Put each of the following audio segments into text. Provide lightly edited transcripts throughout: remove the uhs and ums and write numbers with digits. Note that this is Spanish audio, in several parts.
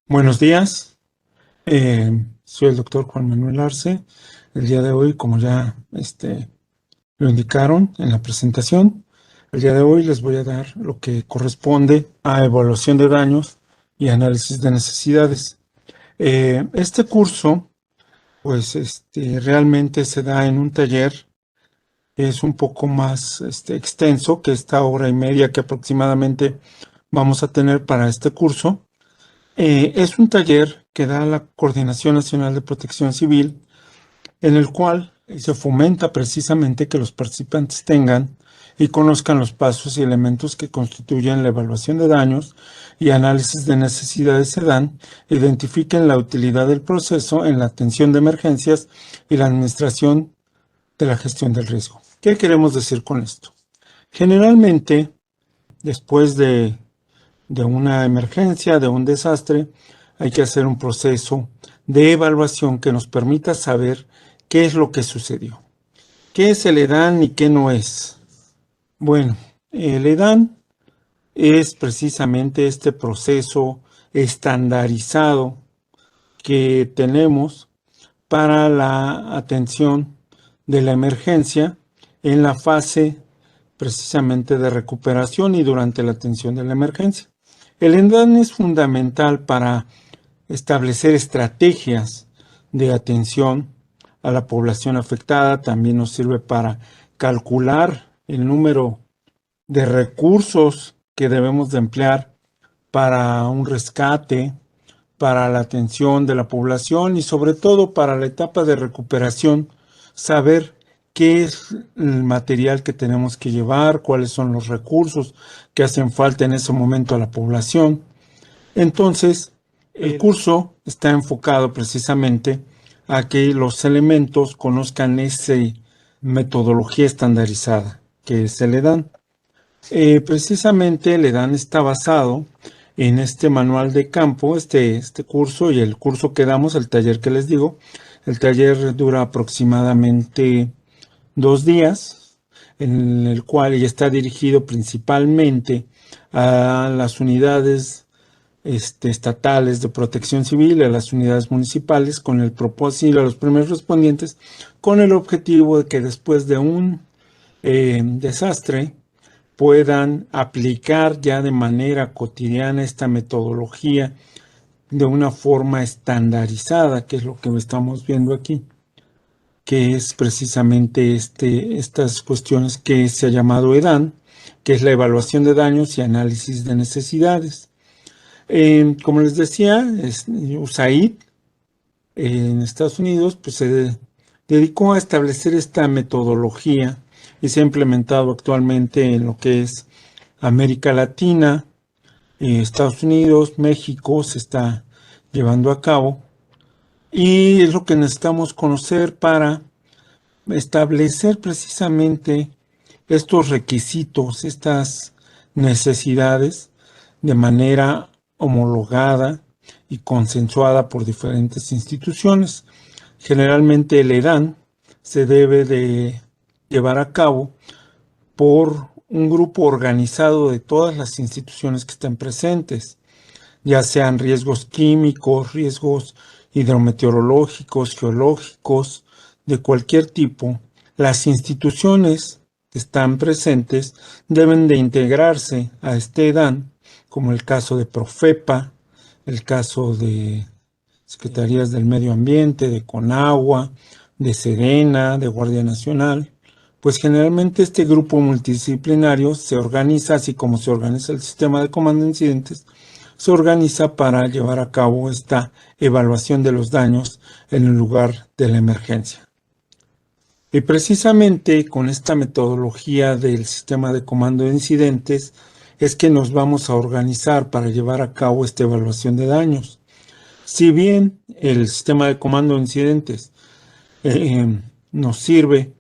Buenos días, soy el doctor Juan Manuel Arce. El día de hoy, como ya lo indicaron en la presentación, el día de hoy les voy a dar lo que corresponde a evaluación de daños y análisis de necesidades. Este curso, pues realmente se da en un taller. Es un poco más extenso que esta hora y media que aproximadamente vamos a tener para este curso. Es un taller que da la Coordinación Nacional de Protección Civil, en el cual se fomenta precisamente que los participantes tengan y conozcan los pasos y elementos que constituyen la evaluación de daños y análisis de necesidades se dan, identifiquen la utilidad del proceso en la atención de emergencias y la administración de la gestión del riesgo. ¿Qué queremos decir con esto? Generalmente, después de una emergencia, de un desastre, hay que hacer un proceso de evaluación que nos permita saber qué es lo que sucedió. ¿Qué es el EDAN y qué no es? Bueno, el EDAN es precisamente este proceso estandarizado que tenemos para la atención de la emergencia en la fase precisamente de recuperación y durante la atención de la emergencia. El EDAN es fundamental para establecer estrategias de atención a la población afectada. También nos sirve para calcular el número de recursos que debemos de emplear para un rescate, para la atención de la población y sobre todo para la etapa de recuperación, saber qué es el material que tenemos que llevar, cuáles son los recursos que hacen falta en ese momento a la población. Entonces, el curso está enfocado precisamente a que los elementos conozcan esa metodología estandarizada que se le dan. Precisamente el EDAN está basado en este manual de campo, este curso y el curso que damos, el taller que les digo. El taller dura aproximadamente 2 días, en el cual ya está dirigido principalmente a las unidades estatales de protección civil, a las unidades municipales, con el propósito, a los primeros respondientes, con el objetivo de que después de un desastre puedan aplicar ya de manera cotidiana esta metodología de una forma estandarizada, que es lo que estamos viendo aquí, que es precisamente estas cuestiones que se ha llamado EDAN, que es la evaluación de daños y análisis de necesidades. Como les decía, USAID en Estados Unidos pues, se dedicó a establecer esta metodología y se ha implementado actualmente en lo que es América Latina, Estados Unidos, México, se está llevando a cabo. Y es lo que necesitamos conocer para establecer precisamente estos requisitos, estas necesidades de manera homologada y consensuada por diferentes instituciones. Generalmente el EDAN se debe de llevar a cabo por un grupo organizado de todas las instituciones que estén presentes, ya sean riesgos químicos, riesgos hidrometeorológicos, geológicos, de cualquier tipo. Las instituciones que están presentes deben de integrarse a este EDAN, como el caso de Profepa, el caso de Secretarías del Medio Ambiente, de Conagua, de Sedena, de Guardia Nacional. Pues generalmente este grupo multidisciplinario se organiza, así como se organiza el sistema de comando de incidentes, se organiza para llevar a cabo esta evaluación de los daños en el lugar de la emergencia. Y precisamente con esta metodología del sistema de comando de incidentes es que nos vamos a organizar para llevar a cabo esta evaluación de daños. Si bien el sistema de comando de incidentes nos sirve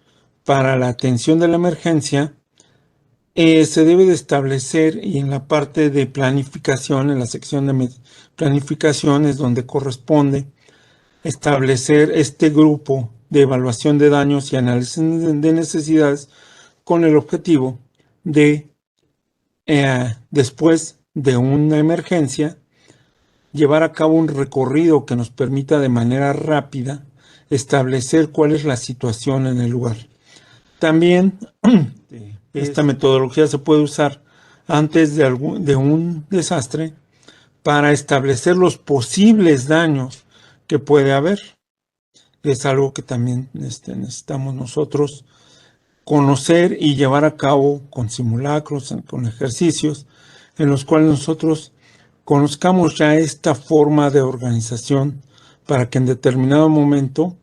para la atención de la emergencia, Se debe de establecer, y en la parte de planificación, en la sección de planificación es donde corresponde establecer este grupo de evaluación de daños y análisis de necesidades con el objetivo de, después de una emergencia, llevar a cabo un recorrido que nos permita de manera rápida establecer cuál es la situación en el lugar. También esta metodología se puede usar antes de un desastre para establecer los posibles daños que puede haber. Es algo que también necesitamos nosotros conocer y llevar a cabo con simulacros, con ejercicios, en los cuales nosotros conozcamos ya esta forma de organización para que en determinado momento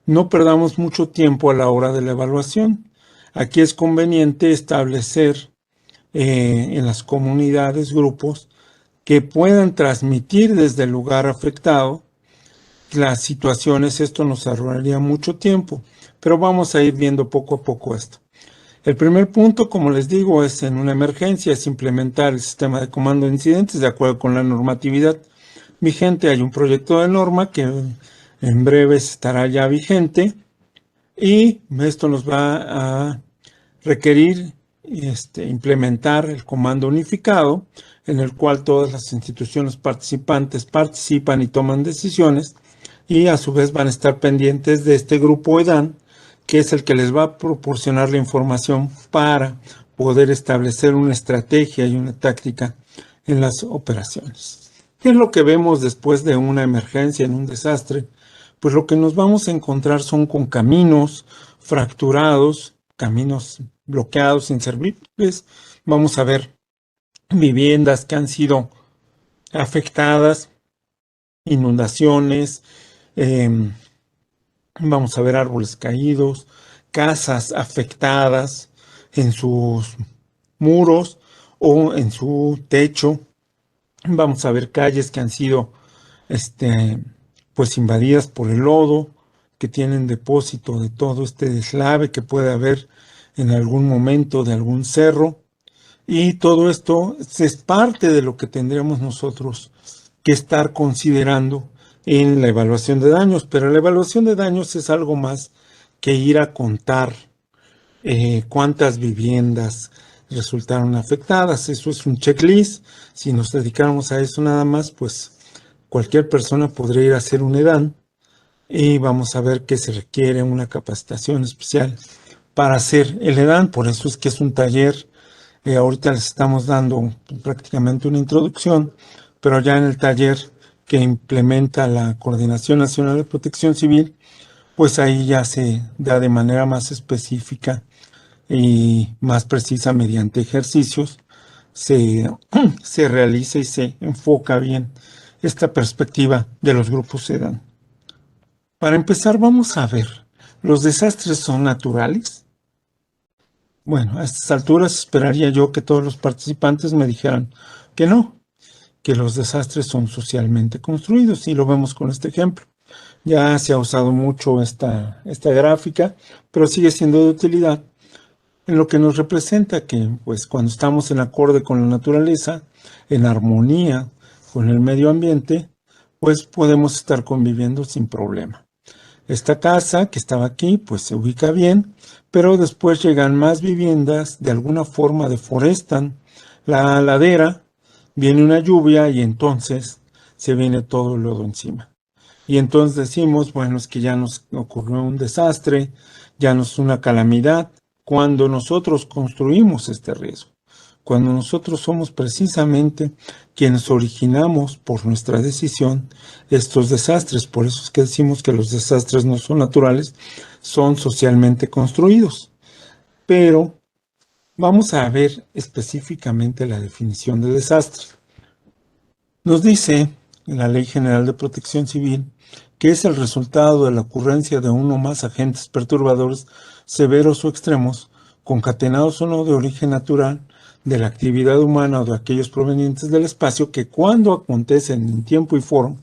no perdamos mucho tiempo a la hora de la evaluación. Aquí es conveniente establecer en las comunidades grupos que puedan transmitir desde el lugar afectado las situaciones. Esto nos ahorraría mucho tiempo, pero vamos a ir viendo poco a poco esto. El primer punto, como les digo, es en una emergencia, es implementar el sistema de comando de incidentes de acuerdo con la normatividad vigente. Hay un proyecto de norma que en breve estará ya vigente y esto nos va a requerir implementar el comando unificado, en el cual todas las instituciones participantes participan y toman decisiones, y a su vez van a estar pendientes de este grupo EDAN, que es el que les va a proporcionar la información para poder establecer una estrategia y una táctica en las operaciones. ¿Qué es lo que vemos después de una emergencia, en un desastre? Pues lo que nos vamos a encontrar son con caminos fracturados, caminos bloqueados, inservibles. Vamos a ver viviendas que han sido afectadas, inundaciones, vamos a ver árboles caídos, casas afectadas en sus muros o en su techo. Vamos a ver calles que han sido pues invadidas por el lodo, que tienen depósito de todo este deslave que puede haber en algún momento de algún cerro. Y todo esto es parte de lo que tendremos nosotros que estar considerando en la evaluación de daños. Pero la evaluación de daños es algo más que ir a contar cuántas viviendas resultaron afectadas. Eso es un checklist. Si nos dedicáramos a eso nada más, pues cualquier persona podría ir a hacer un EDAN y vamos a ver que se requiere una capacitación especial para hacer el EDAN. Por eso es que es un taller. Ahorita les estamos dando prácticamente una introducción, pero ya en el taller que implementa la Coordinación Nacional de Protección Civil, pues ahí ya se da de manera más específica y más precisa mediante ejercicios, se realiza y se enfoca bien esta perspectiva de los grupos EDAN. Para empezar, vamos a ver, ¿los desastres son naturales? Bueno, a estas alturas esperaría yo que todos los participantes me dijeran que no, que los desastres son socialmente construidos, y lo vemos con este ejemplo. Ya se ha usado mucho esta gráfica, pero sigue siendo de utilidad en lo que nos representa que, pues, cuando estamos en acorde con la naturaleza, en armonía con el medio ambiente, pues podemos estar conviviendo sin problema. Esta casa que estaba aquí, pues se ubica bien, pero después llegan más viviendas, de alguna forma deforestan la ladera, viene una lluvia y entonces se viene todo el lodo encima. Y entonces decimos, bueno, es que ya nos ocurrió un desastre, ya no es una calamidad, cuando nosotros construimos este riesgo, cuando nosotros somos precisamente quienes originamos por nuestra decisión estos desastres. Por eso es que decimos que los desastres no son naturales, son socialmente construidos. Pero vamos a ver específicamente la definición de desastre. Nos dice la Ley General de Protección Civil que es el resultado de la ocurrencia de uno o más agentes perturbadores severos o extremos, concatenados o no de origen natural, de la actividad humana o de aquellos provenientes del espacio, que cuando acontecen en tiempo y forma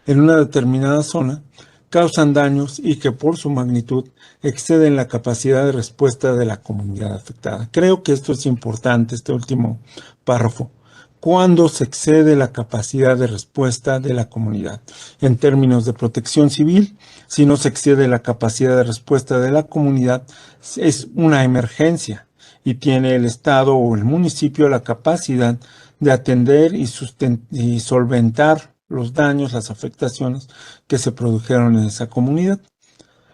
en una determinada zona, causan daños y que por su magnitud exceden la capacidad de respuesta de la comunidad afectada. Creo que esto es importante, este último párrafo. Cuando se excede la capacidad de respuesta de la comunidad. En términos de protección civil, si no se excede la capacidad de respuesta de la comunidad, es una emergencia y tiene el Estado o el municipio la capacidad de atender y solventar los daños, las afectaciones que se produjeron en esa comunidad.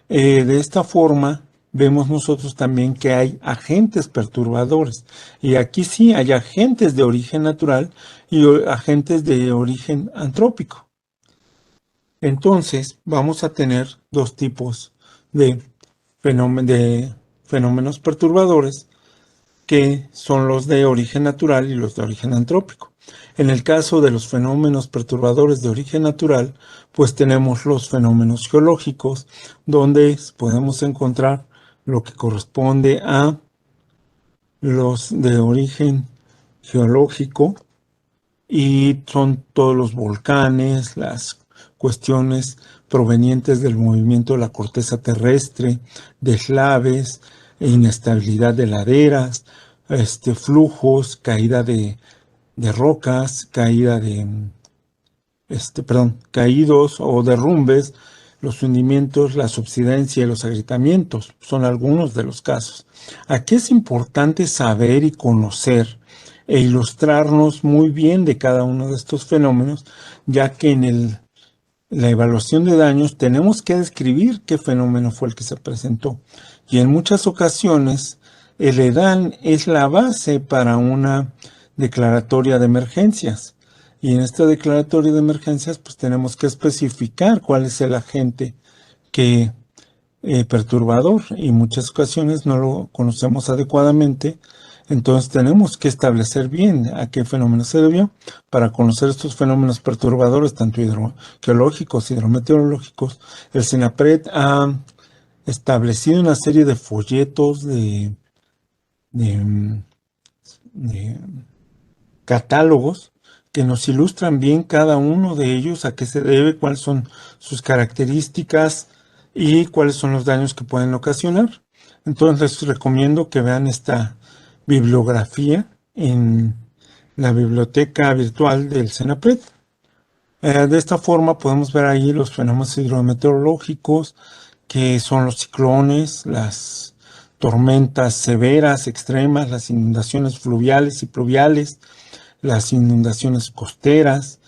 De esta forma, vemos nosotros también que hay agentes perturbadores. Y aquí sí hay agentes de origen natural y agentes de origen antrópico. Entonces, vamos a tener dos tipos de fenómenos perturbadores, que son los de origen natural y los de origen antrópico. En el caso de los fenómenos perturbadores de origen natural, pues tenemos los fenómenos geológicos, donde podemos encontrar lo que corresponde a los de origen geológico, y son todos los volcanes, las cuestiones provenientes del movimiento de la corteza terrestre, deslaves, inestabilidad de laderas, flujos, caída de rocas, caída de, caídos o derrumbes, los hundimientos, la subsidencia y los agrietamientos son algunos de los casos. Aquí es importante saber y conocer e ilustrarnos muy bien de cada uno de estos fenómenos, ya que en la evaluación de daños tenemos que describir qué fenómeno fue el que se presentó. Y en muchas ocasiones el EDAN es la base para una declaratoria de emergencias. Y en esta declaratoria de emergencias pues tenemos que especificar cuál es el agente que perturbador, y en muchas ocasiones no lo conocemos adecuadamente. Entonces tenemos que establecer bien a qué fenómeno se debió. Para conocer estos fenómenos perturbadores, tanto hidrogeológicos, hidrometeorológicos, el CENAPRED ha establecido una serie de folletos de catálogos que nos ilustran bien cada uno de ellos, a qué se debe, cuáles son sus características y cuáles son los daños que pueden ocasionar. Entonces les recomiendo que vean esta bibliografía en la biblioteca virtual del CENAPRED. De esta forma podemos ver ahí los fenómenos hidrometeorológicos, que son los ciclones, las tormentas severas, extremas, las inundaciones fluviales y pluviales, las inundaciones costeras,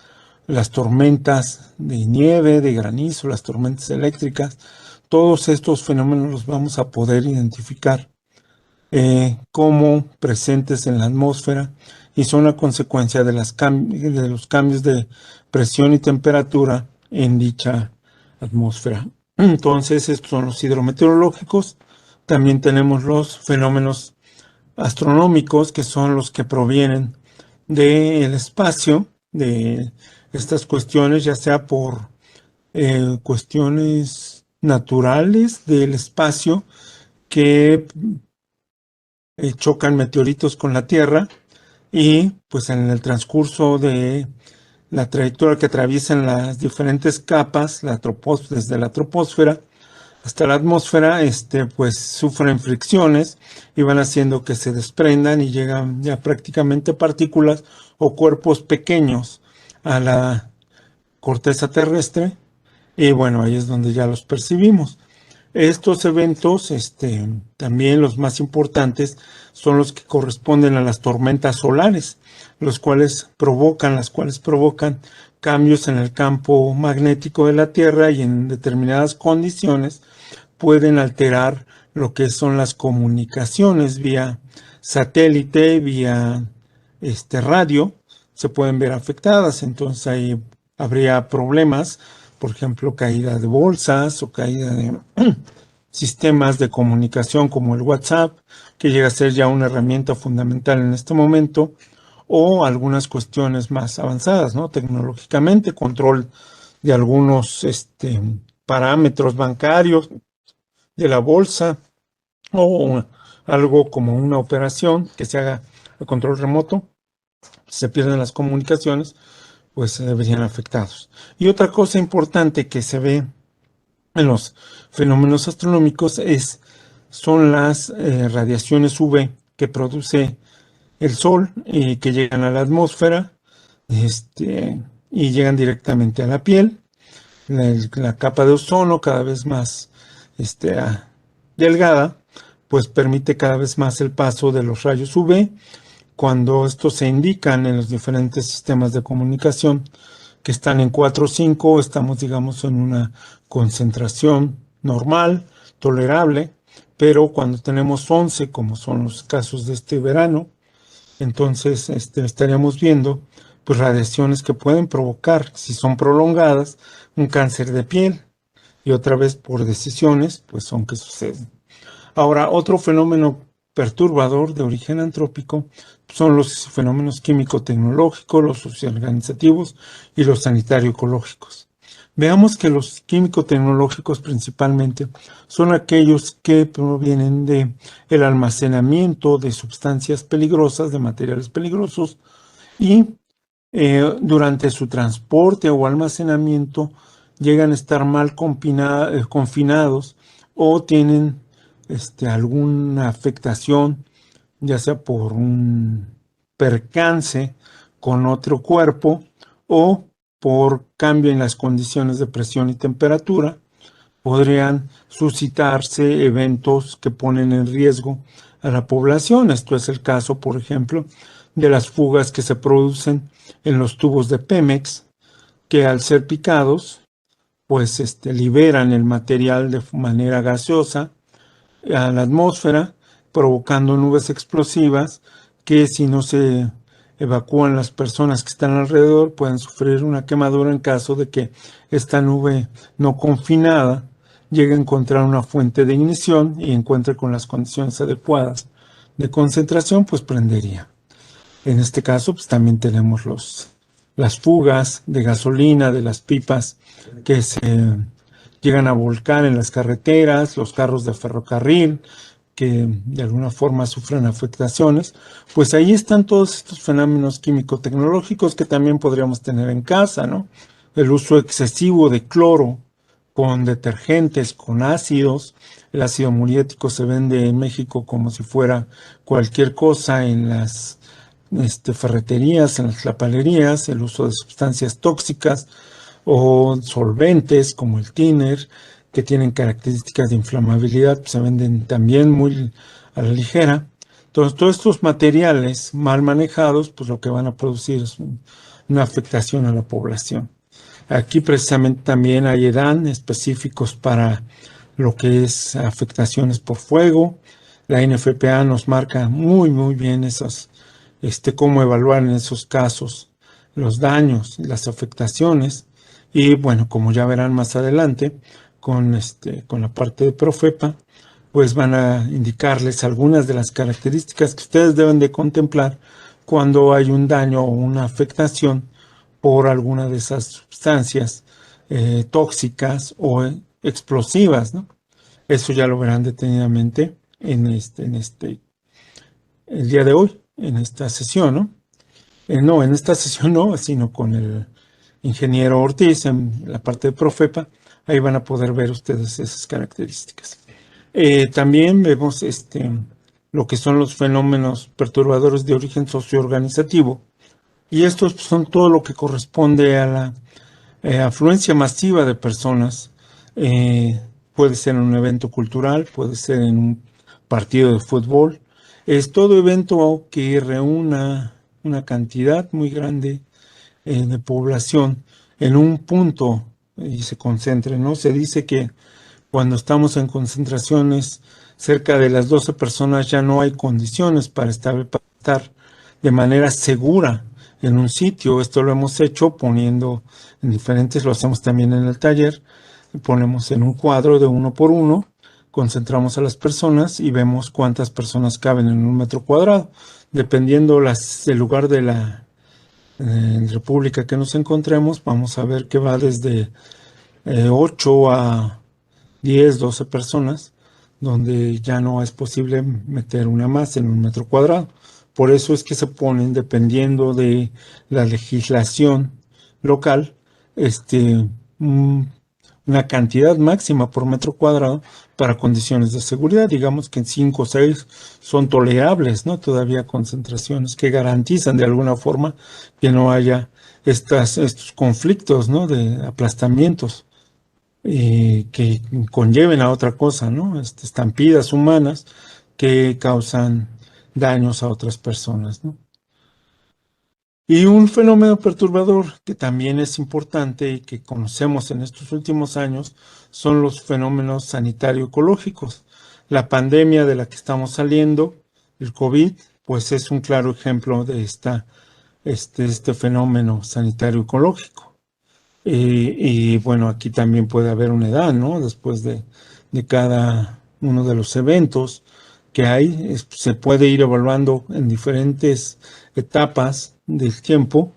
las tormentas de nieve, de granizo, las tormentas eléctricas. Todos estos fenómenos los vamos a poder identificar como presentes en la atmósfera y son a consecuencia de los cambios de presión y temperatura en dicha atmósfera. Entonces, estos son los hidrometeorológicos. También tenemos los fenómenos astronómicos, que son los que provienen del espacio, de estas cuestiones, ya sea por cuestiones naturales del espacio, que chocan meteoritos con la Tierra, y pues en el transcurso de la trayectoria que atraviesan las diferentes capas, desde la troposfera hasta la atmósfera, pues sufren fricciones y van haciendo que se desprendan y llegan ya prácticamente partículas o cuerpos pequeños a la corteza terrestre, y bueno, ahí es donde ya los percibimos. Estos eventos, también los más importantes, son los que corresponden a las tormentas solares, las cuales provocan cambios en el campo magnético de la Tierra, y en determinadas condiciones pueden alterar lo que son las comunicaciones vía satélite, vía radio, se pueden ver afectadas. Entonces ahí habría problemas, por ejemplo, caída de bolsas o caída de sistemas de comunicación como el WhatsApp, que llega a ser ya una herramienta fundamental en este momento, o algunas cuestiones más avanzadas, ¿no? Tecnológicamente, control de algunos parámetros bancarios de la bolsa, o algo como una operación que se haga a control remoto, se pierden las comunicaciones, pues se verían afectados. Y otra cosa importante que se ve en los fenómenos astronómicos son las radiaciones UV que produce el Sol y que llegan a la atmósfera, este, y llegan directamente a la piel. La capa de ozono cada vez más delgada, pues permite cada vez más el paso de los rayos UV. Cuando estos se indican en los diferentes sistemas de comunicación que están en 4 o 5, estamos, digamos, en una concentración normal, tolerable, pero cuando tenemos 11, como son los casos de este verano, entonces estaríamos viendo pues radiaciones que pueden provocar, si son prolongadas, un cáncer de piel, y otra vez por decisiones, pues son que suceden. Ahora, otro fenómeno perturbador de origen antrópico son los fenómenos químico-tecnológicos, los socioorganizativos y los sanitario-ecológicos. Veamos que los químico-tecnológicos principalmente son aquellos que provienen de el almacenamiento de sustancias peligrosas, de materiales peligrosos, y durante su transporte o almacenamiento llegan a estar mal confinados o tienen alguna afectación, ya sea por un percance con otro cuerpo o por cambio en las condiciones de presión y temperatura, podrían suscitarse eventos que ponen en riesgo a la población. Esto es el caso, por ejemplo, de las fugas que se producen en los tubos de Pemex, que al ser picados, pues liberan el material de manera gaseosa a la atmósfera, provocando nubes explosivas que, si no se evacúan las personas que están alrededor, pueden sufrir una quemadura en caso de que esta nube no confinada llegue a encontrar una fuente de ignición y encuentre con las condiciones adecuadas de concentración, pues prendería. En este caso, pues también tenemos las fugas de gasolina de las pipas que se llegan a volcar en las carreteras, los carros de ferrocarril que de alguna forma sufren afectaciones. Pues ahí están todos estos fenómenos químico-tecnológicos que también podríamos tener en casa, ¿no? El uso excesivo de cloro con detergentes, con ácidos. El ácido muriático se vende en México como si fuera cualquier cosa en las ferreterías, en las lapalerías, el uso de sustancias tóxicas o solventes como el thinner, que tienen características de inflamabilidad, pues se venden también muy a la ligera. Entonces, todos estos materiales mal manejados, pues lo que van a producir es una afectación a la población. Aquí precisamente también hay EDAN específicos para lo que es afectaciones por fuego. La NFPA nos marca muy bien esas, cómo evaluar en esos casos los daños, las afectaciones. Y bueno, como ya verán más adelante, con la parte de Profepa, pues van a indicarles algunas de las características que ustedes deben de contemplar cuando hay un daño o una afectación por alguna de esas sustancias tóxicas o explosivas, ¿no? Eso ya lo verán detenidamente el día de hoy, en esta sesión, ¿no? No, en esta sesión no, sino con el ingeniero Ortiz en la parte de Profepa. Ahí van a poder ver ustedes esas características. También vemos lo que son los fenómenos perturbadores de origen socioorganizativo. Y estos son todo lo que corresponde a la afluencia masiva de personas. Puede ser en un evento cultural, puede ser en un partido de fútbol. Es todo evento que reúna una cantidad muy grande de población en un punto y se concentre, ¿no? Se dice que cuando estamos en concentraciones cerca de las 12 personas ya no hay condiciones para estar de manera segura en un sitio. Esto lo hemos hecho poniendo en diferentes, lo hacemos también en el taller, ponemos en un cuadro de 1 por 1, concentramos a las personas y vemos cuántas personas caben en un metro cuadrado. Dependiendo el lugar de la república que nos encontremos, vamos a ver que va desde 8 a 10, 12 personas, donde ya no es posible meter una más en un metro cuadrado. Por eso es que se ponen, dependiendo de la legislación local, un una cantidad máxima por metro cuadrado para condiciones de seguridad. Digamos que en 5 o 6 son tolerables, ¿no? Todavía concentraciones que garantizan de alguna forma que no haya estos conflictos, ¿no? De aplastamientos que conlleven a otra cosa, ¿no? Estampidas humanas que causan daños a otras personas, ¿no? Y un fenómeno perturbador que también es importante y que conocemos en estos últimos años son los fenómenos sanitario-ecológicos. La pandemia de la que estamos saliendo, el COVID, pues es un claro ejemplo de este fenómeno sanitario-ecológico. Y bueno, aquí también puede haber una edad, ¿no? Después de cada uno de los eventos que hay, se puede ir evaluando en diferentes etapas del tiempo,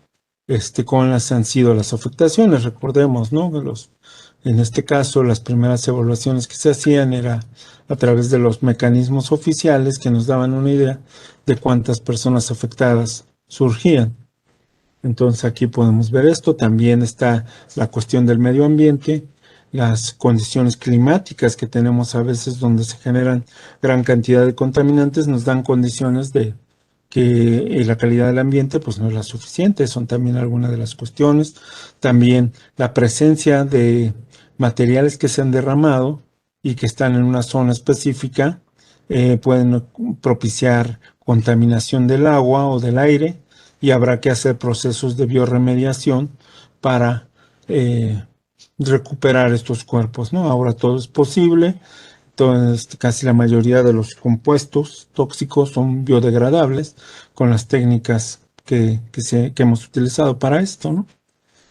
cuáles han sido las afectaciones. Recordemos, ¿no? En este caso, las primeras evaluaciones que se hacían era a través de los mecanismos oficiales que nos daban una idea de cuántas personas afectadas surgían. Entonces aquí podemos ver esto. También está la cuestión del medio ambiente, las condiciones climáticas que tenemos a veces donde se generan gran cantidad de contaminantes, nos dan condiciones de que la calidad del ambiente pues no es la suficiente. Son también algunas de las cuestiones. También la presencia de materiales que se han derramado y que están en una zona específica pueden propiciar contaminación del agua o del aire, y habrá que hacer procesos de biorremediación para recuperar estos cuerpos, ¿no? Ahora todo es posible. Entonces, casi la mayoría de los compuestos tóxicos son biodegradables con las técnicas que hemos utilizado para esto, ¿no?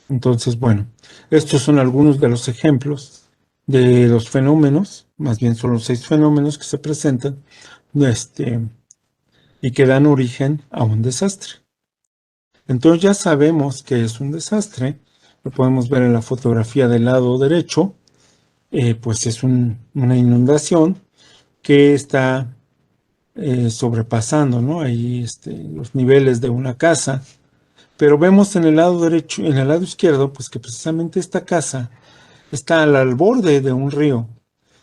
Entonces, bueno, estos son algunos de los ejemplos de los fenómenos, más bien son los 6 fenómenos que se presentan, y que dan origen a un desastre. Entonces ya sabemos que es un desastre. Lo podemos ver en la fotografía del lado derecho. Pues es una inundación que está sobrepasando, ¿no? Ahí los niveles de una casa. Pero vemos en el lado derecho, en el lado izquierdo, pues que precisamente esta casa está al borde de un río.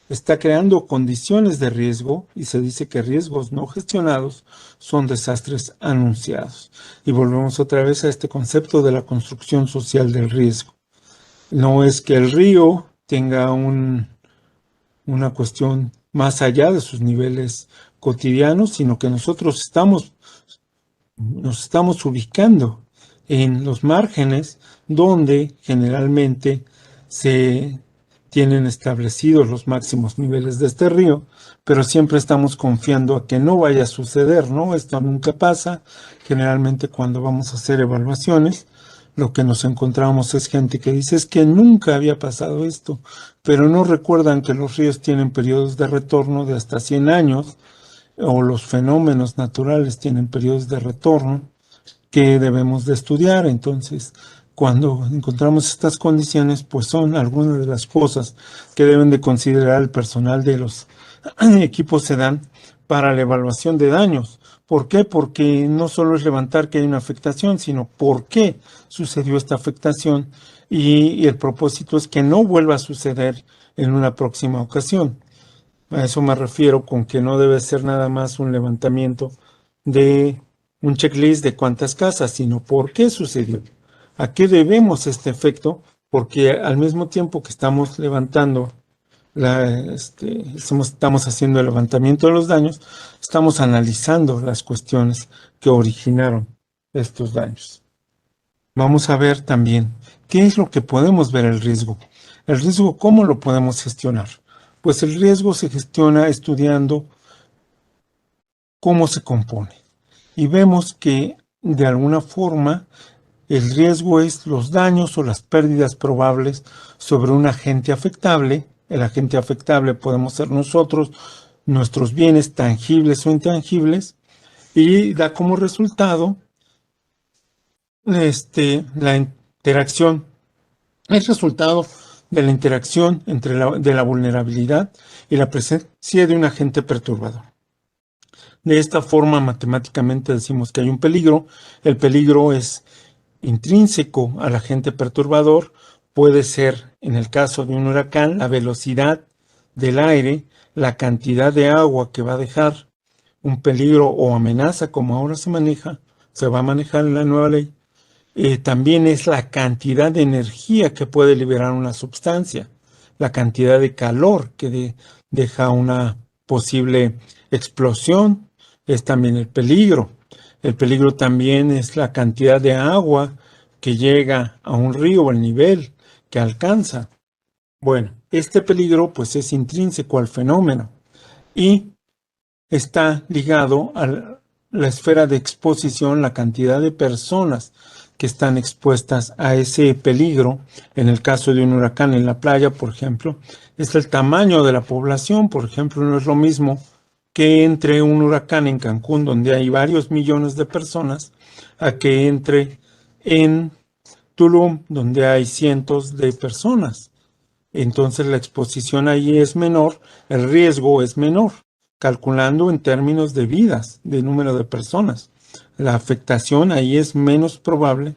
Está creando condiciones de riesgo, y se dice que riesgos no gestionados son desastres anunciados. Y volvemos otra vez a este concepto de la construcción social del riesgo. No es que el río tenga una cuestión más allá de sus niveles cotidianos, sino que nosotros nos estamos ubicando en los márgenes donde generalmente se tienen establecidos los máximos niveles de este río, pero siempre estamos confiando a que no vaya a suceder, ¿no? Esto nunca pasa. Generalmente cuando vamos a hacer evaluaciones, lo que nos encontramos es gente que dice es que nunca había pasado esto, pero no recuerdan que los ríos tienen periodos de retorno de hasta 100 años, o los fenómenos naturales tienen periodos de retorno que debemos de estudiar. Entonces, cuando encontramos estas condiciones, pues son algunas de las cosas que deben de considerar el personal de los equipos SEDAN para la evaluación de daños. ¿Por qué? Porque no solo es levantar que hay una afectación, sino por qué sucedió esta afectación, y el propósito es que no vuelva a suceder en una próxima ocasión. A eso me refiero con que no debe ser nada más un levantamiento de un checklist de cuántas casas, sino por qué sucedió, a qué debemos este efecto, porque al mismo tiempo que estamos levantando, estamos haciendo el levantamiento de los daños, estamos analizando las cuestiones que originaron estos daños. Vamos a ver también qué es lo que podemos ver el riesgo. El riesgo, ¿cómo lo podemos gestionar? Pues el riesgo se gestiona estudiando cómo se compone. Y vemos que de alguna forma el riesgo es los daños o las pérdidas probables sobre un agente afectable. El agente afectable podemos ser nosotros, nuestros bienes tangibles o intangibles, y da como resultado la interacción, el resultado de la interacción de la vulnerabilidad y la presencia de un agente perturbador. De esta forma, matemáticamente decimos que hay un peligro. El peligro es intrínseco al agente perturbador Puede ser, en el caso de un huracán, la velocidad del aire, la cantidad de agua que va a dejar un peligro o amenaza, como ahora se va a manejar en la nueva ley. También es la cantidad de energía que puede liberar una sustancia, la cantidad de calor que deja una posible explosión, es también el peligro. El peligro también es la cantidad de agua que llega a un río o el nivel que alcanza. Bueno, este peligro pues es intrínseco al fenómeno y está ligado a la esfera de exposición, la cantidad de personas que están expuestas a ese peligro. En el caso de un huracán en la playa, por ejemplo, es el tamaño de la población. Por ejemplo, no es lo mismo que entre un huracán en Cancún, donde hay varios millones de personas, a que entre en Tulum, donde hay cientos de personas. Entonces la exposición ahí es menor, el riesgo es menor, calculando en términos de vidas, de número de personas. La afectación ahí es menos probable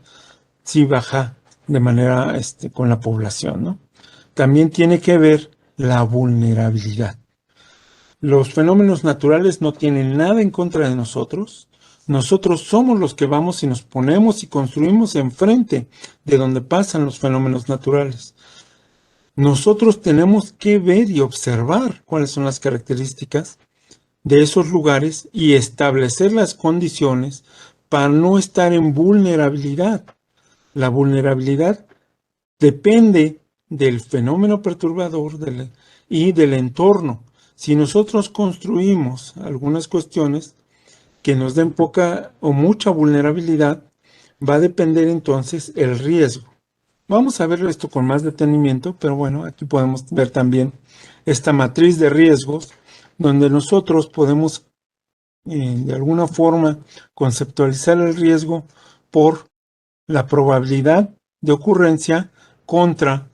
si baja de manera con la población, ¿no? También tiene que ver la vulnerabilidad. Los fenómenos naturales no tienen nada en contra de nosotros. Nosotros somos los que vamos y nos ponemos y construimos enfrente de donde pasan los fenómenos naturales. Nosotros tenemos que ver y observar cuáles son las características de esos lugares y establecer las condiciones para no estar en vulnerabilidad. La vulnerabilidad depende del fenómeno perturbador y del entorno. Si nosotros construimos algunas cuestiones que nos den poca o mucha vulnerabilidad, va a depender entonces el riesgo. Vamos a ver esto con más detenimiento, pero bueno, aquí podemos ver también esta matriz de riesgos, donde nosotros podemos de alguna forma conceptualizar el riesgo por la probabilidad de ocurrencia contra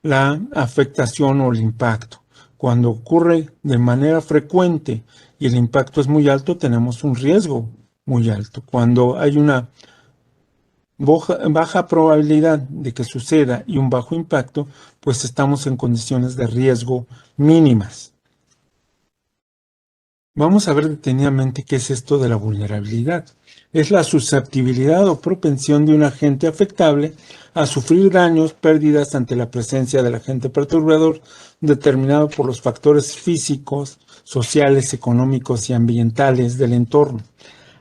la afectación o el impacto. Cuando ocurre de manera frecuente y el impacto es muy alto, tenemos un riesgo muy alto. Cuando hay una baja probabilidad de que suceda y un bajo impacto, pues estamos en condiciones de riesgo mínimas. Vamos a ver detenidamente qué es esto de la vulnerabilidad. Es la susceptibilidad o propensión de un agente afectable a sufrir daños, pérdidas ante la presencia del agente perturbador determinado por los factores físicos, sociales, económicos y ambientales del entorno.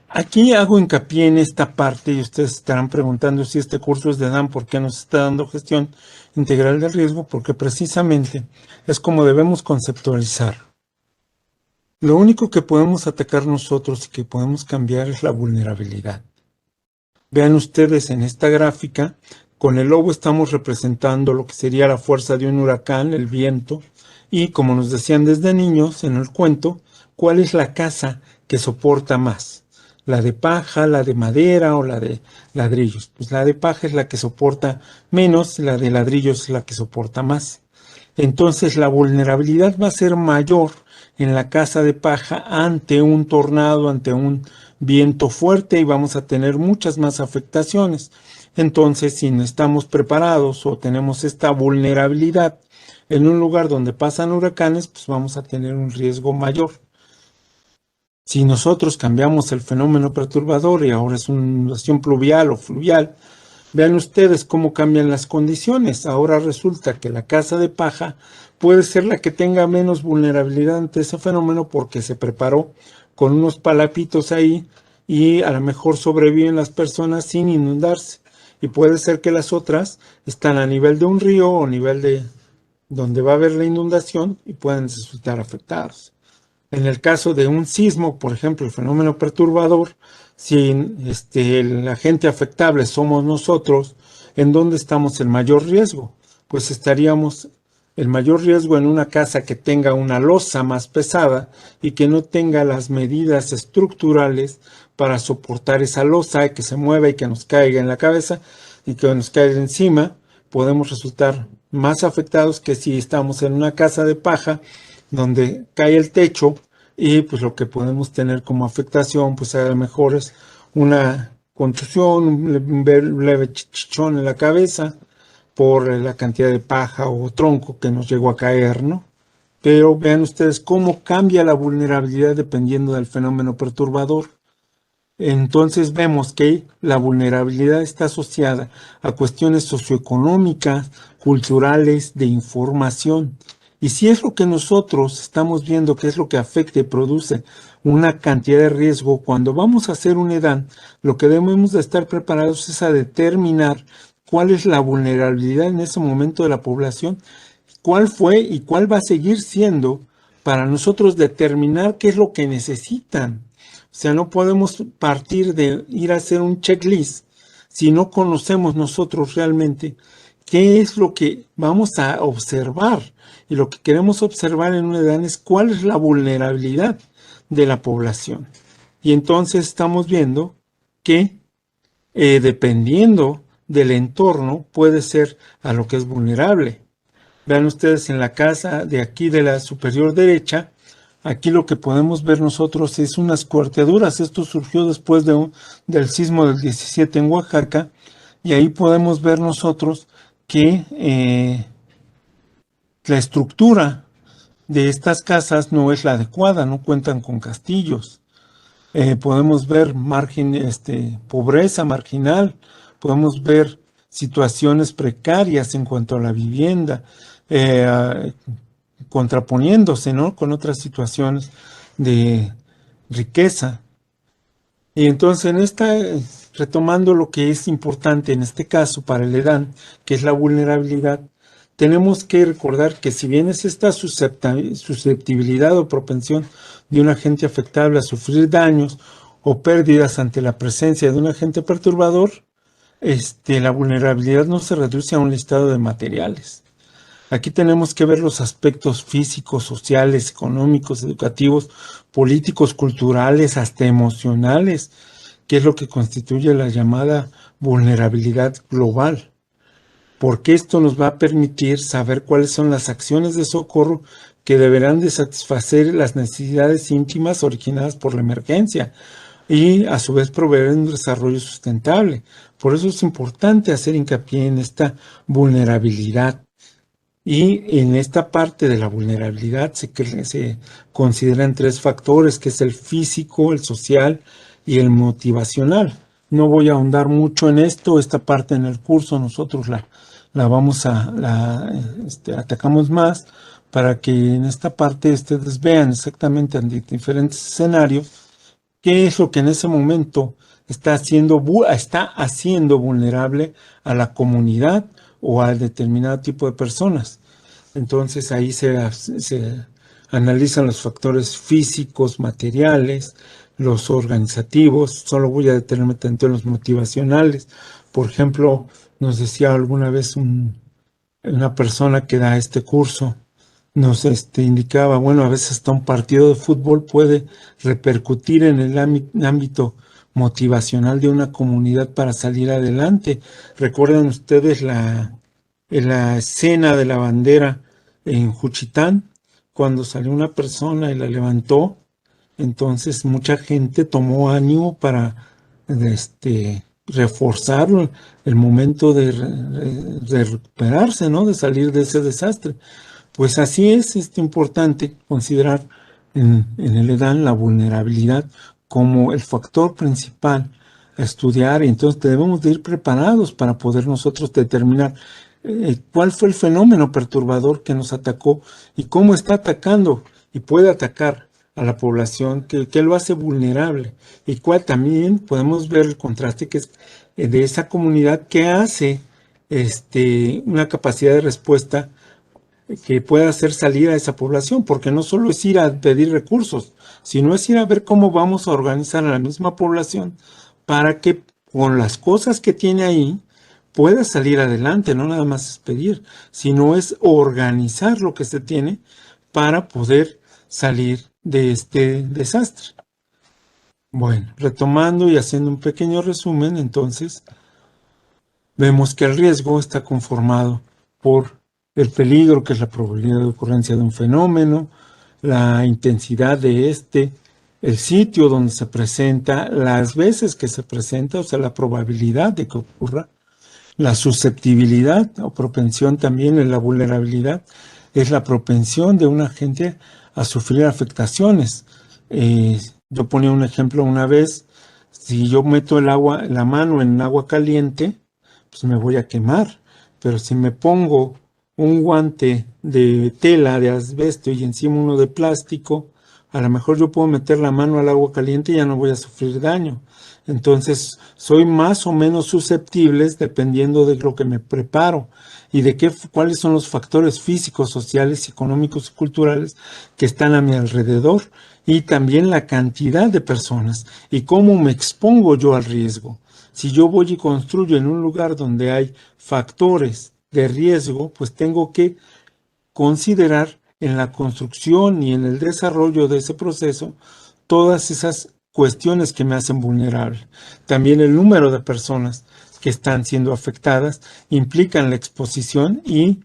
Aquí hago hincapié en esta parte y ustedes estarán preguntando si este curso es de Dan, ¿por qué nos está dando gestión integral del riesgo? Porque precisamente es como debemos conceptualizar. Lo único que podemos atacar nosotros y que podemos cambiar es la vulnerabilidad. Vean ustedes en esta gráfica, con el lobo estamos representando lo que sería la fuerza de un huracán, el viento, y como nos decían desde niños en el cuento, ¿cuál es la casa que soporta más? ¿La de paja, la de madera o la de ladrillos? Pues la de paja es la que soporta menos, la de ladrillos es la que soporta más. Entonces la vulnerabilidad va a ser mayor en la casa de paja ante un tornado, ante un viento fuerte y vamos a tener muchas más afectaciones. Entonces, si no estamos preparados o tenemos esta vulnerabilidad en un lugar donde pasan huracanes, pues vamos a tener un riesgo mayor. Si nosotros cambiamos el fenómeno perturbador y ahora es una inundación pluvial o fluvial, vean ustedes cómo cambian las condiciones. Ahora resulta que la casa de paja puede ser la que tenga menos vulnerabilidad ante ese fenómeno porque se preparó con unos palapitos ahí y a lo mejor sobreviven las personas sin inundarse. Y puede ser que las otras están a nivel de un río o a nivel de donde va a haber la inundación y pueden resultar afectados. En el caso de un sismo, por ejemplo, el fenómeno perturbador, si el agente afectable somos nosotros, ¿en dónde estamos el mayor riesgo? Pues estaríamos el mayor riesgo en una casa que tenga una losa más pesada y que no tenga las medidas estructurales para soportar esa losa y que se mueva y que nos caiga en la cabeza y que nos caiga encima. Podemos resultar más afectados que si estamos en una casa de paja donde cae el techo y pues lo que podemos tener como afectación pues a lo mejor es una contusión, un leve chichón en la cabeza, por la cantidad de paja o tronco que nos llegó a caer, ¿no? Pero vean ustedes cómo cambia la vulnerabilidad dependiendo del fenómeno perturbador. Entonces vemos que la vulnerabilidad está asociada a cuestiones socioeconómicas, culturales, de información. Y si es lo que nosotros estamos viendo que es lo que afecta y produce una cantidad de riesgo, cuando vamos a hacer un EDAN, lo que debemos de estar preparados es a determinar cuál es la vulnerabilidad en ese momento de la población, cuál fue y cuál va a seguir siendo para nosotros determinar qué es lo que necesitan. O sea, no podemos partir de ir a hacer un checklist si no conocemos nosotros realmente qué es lo que vamos a observar. Y lo que queremos observar en un EDAN es cuál es la vulnerabilidad de la población. Y entonces estamos viendo que dependiendo del entorno puede ser a lo que es vulnerable. Vean ustedes en la casa de aquí de la superior derecha, aquí lo que podemos ver nosotros es unas cuarteaduras. Esto surgió después del sismo del 17 en Oaxaca, y ahí podemos ver nosotros que la estructura de estas casas no es la adecuada, no cuentan con castillos. Podemos ver pobreza marginal, podemos ver situaciones precarias en cuanto a la vivienda, eh, contraponiéndose, ¿no?, con otras situaciones de riqueza. Y entonces retomando lo que es importante en este caso para el EDAN, que es la vulnerabilidad, tenemos que recordar que si bien es esta susceptibilidad o propensión de un agente afectable a sufrir daños o pérdidas ante la presencia de un agente perturbador, la vulnerabilidad no se reduce a un listado de materiales. Aquí tenemos que ver los aspectos físicos, sociales, económicos, educativos, políticos, culturales, hasta emocionales, que es lo que constituye la llamada vulnerabilidad global, porque esto nos va a permitir saber cuáles son las acciones de socorro que deberán de satisfacer las necesidades íntimas originadas por la emergencia y a su vez proveer un desarrollo sustentable. Por eso es importante hacer hincapié en esta vulnerabilidad. Y en esta parte de la vulnerabilidad se consideran tres factores, que es el físico, el social y el motivacional. No voy a ahondar mucho en esto, esta parte en el curso nosotros atacamos más para que en esta parte ustedes vean exactamente en diferentes escenarios qué es lo que en ese momento está haciendo vulnerable a la comunidad o a determinado tipo de personas. Entonces ahí se analizan los factores físicos, materiales, los organizativos. Solo voy a detenerme tanto en los motivacionales. Por ejemplo, nos decía alguna vez una persona que da este curso, nos indicaba, bueno, a veces hasta un partido de fútbol puede repercutir en el ámbito motivacional de una comunidad para salir adelante. ¿Recuerdan ustedes la escena de la bandera en Juchitán, cuando salió una persona y la levantó? Entonces mucha gente tomó ánimo para reforzar el momento de recuperarse, ¿no?, de salir de ese desastre. Pues así es importante considerar en el EDAN la vulnerabilidad como el factor principal a estudiar, y entonces debemos de ir preparados para poder nosotros determinar cuál fue el fenómeno perturbador que nos atacó y cómo está atacando y puede atacar a la población, que lo hace vulnerable, y cuál también podemos ver el contraste que es de esa comunidad que hace una capacidad de respuesta que pueda hacer salir a esa población, porque no solo es ir a pedir recursos, sino es ir a ver cómo vamos a organizar a la misma población para que con las cosas que tiene ahí pueda salir adelante. No nada más es pedir, sino es organizar lo que se tiene para poder salir de este desastre. Bueno, retomando y haciendo un pequeño resumen, entonces vemos que el riesgo está conformado por el peligro, que es la probabilidad de ocurrencia de un fenómeno, la intensidad de el sitio donde se presenta, las veces que se presenta, o sea, la probabilidad de que ocurra, La susceptibilidad o propensión también en la vulnerabilidad es la propensión de una gente a sufrir afectaciones. Yo ponía un ejemplo una vez, si yo meto la mano en agua caliente, pues me voy a quemar. Pero si me pongo un guante de tela, de asbesto y encima uno de plástico, a lo mejor yo puedo meter la mano al agua caliente y ya no voy a sufrir daño. Entonces, soy más o menos susceptibles dependiendo de lo que me preparo y de cuáles son los factores físicos, sociales, económicos y culturales que están a mi alrededor, y también la cantidad de personas y cómo me expongo yo al riesgo. Si yo voy y construyo en un lugar donde hay factores de riesgo, pues tengo que considerar en la construcción y en el desarrollo de ese proceso todas esas cuestiones que me hacen vulnerable. También el número de personas que están siendo afectadas implican la exposición y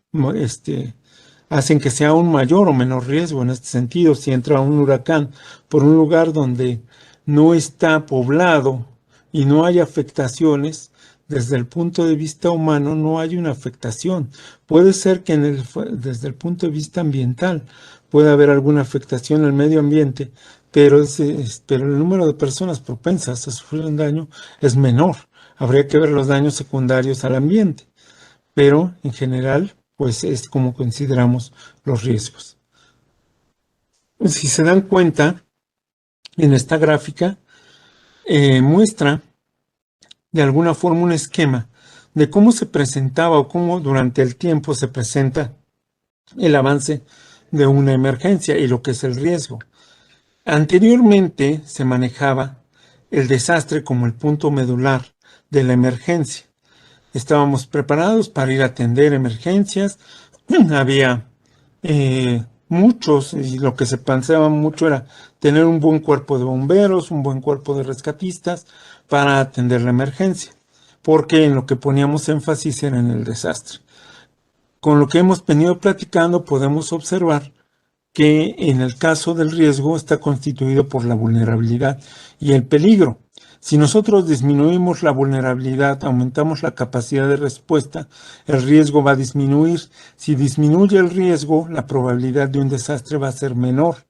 hacen que sea un mayor o menor riesgo. En este sentido, si entra un huracán por un lugar donde no está poblado y no hay afectaciones, desde el punto de vista humano no hay una afectación. Puede ser que desde el punto de vista ambiental pueda haber alguna afectación al medio ambiente, pero el número de personas propensas a sufrir un daño es menor. Habría que ver los daños secundarios al ambiente, pero en general, pues es como consideramos los riesgos. Si se dan cuenta, en esta gráfica muestra de alguna forma un esquema de cómo se presentaba o cómo durante el tiempo se presenta el avance de una emergencia y lo que es el riesgo. Anteriormente se manejaba el desastre como el punto medular de la emergencia. Estábamos preparados para ir a atender emergencias. Había muchos, y lo que se pensaba mucho era tener un buen cuerpo de bomberos, un buen cuerpo de rescatistas para atender la emergencia, porque en lo que poníamos énfasis era en el desastre. Con lo que hemos venido platicando podemos observar que en el caso del riesgo está constituido por la vulnerabilidad y el peligro. Si nosotros disminuimos la vulnerabilidad, aumentamos la capacidad de respuesta, el riesgo va a disminuir. Si disminuye el riesgo, la probabilidad de un desastre va a ser menor.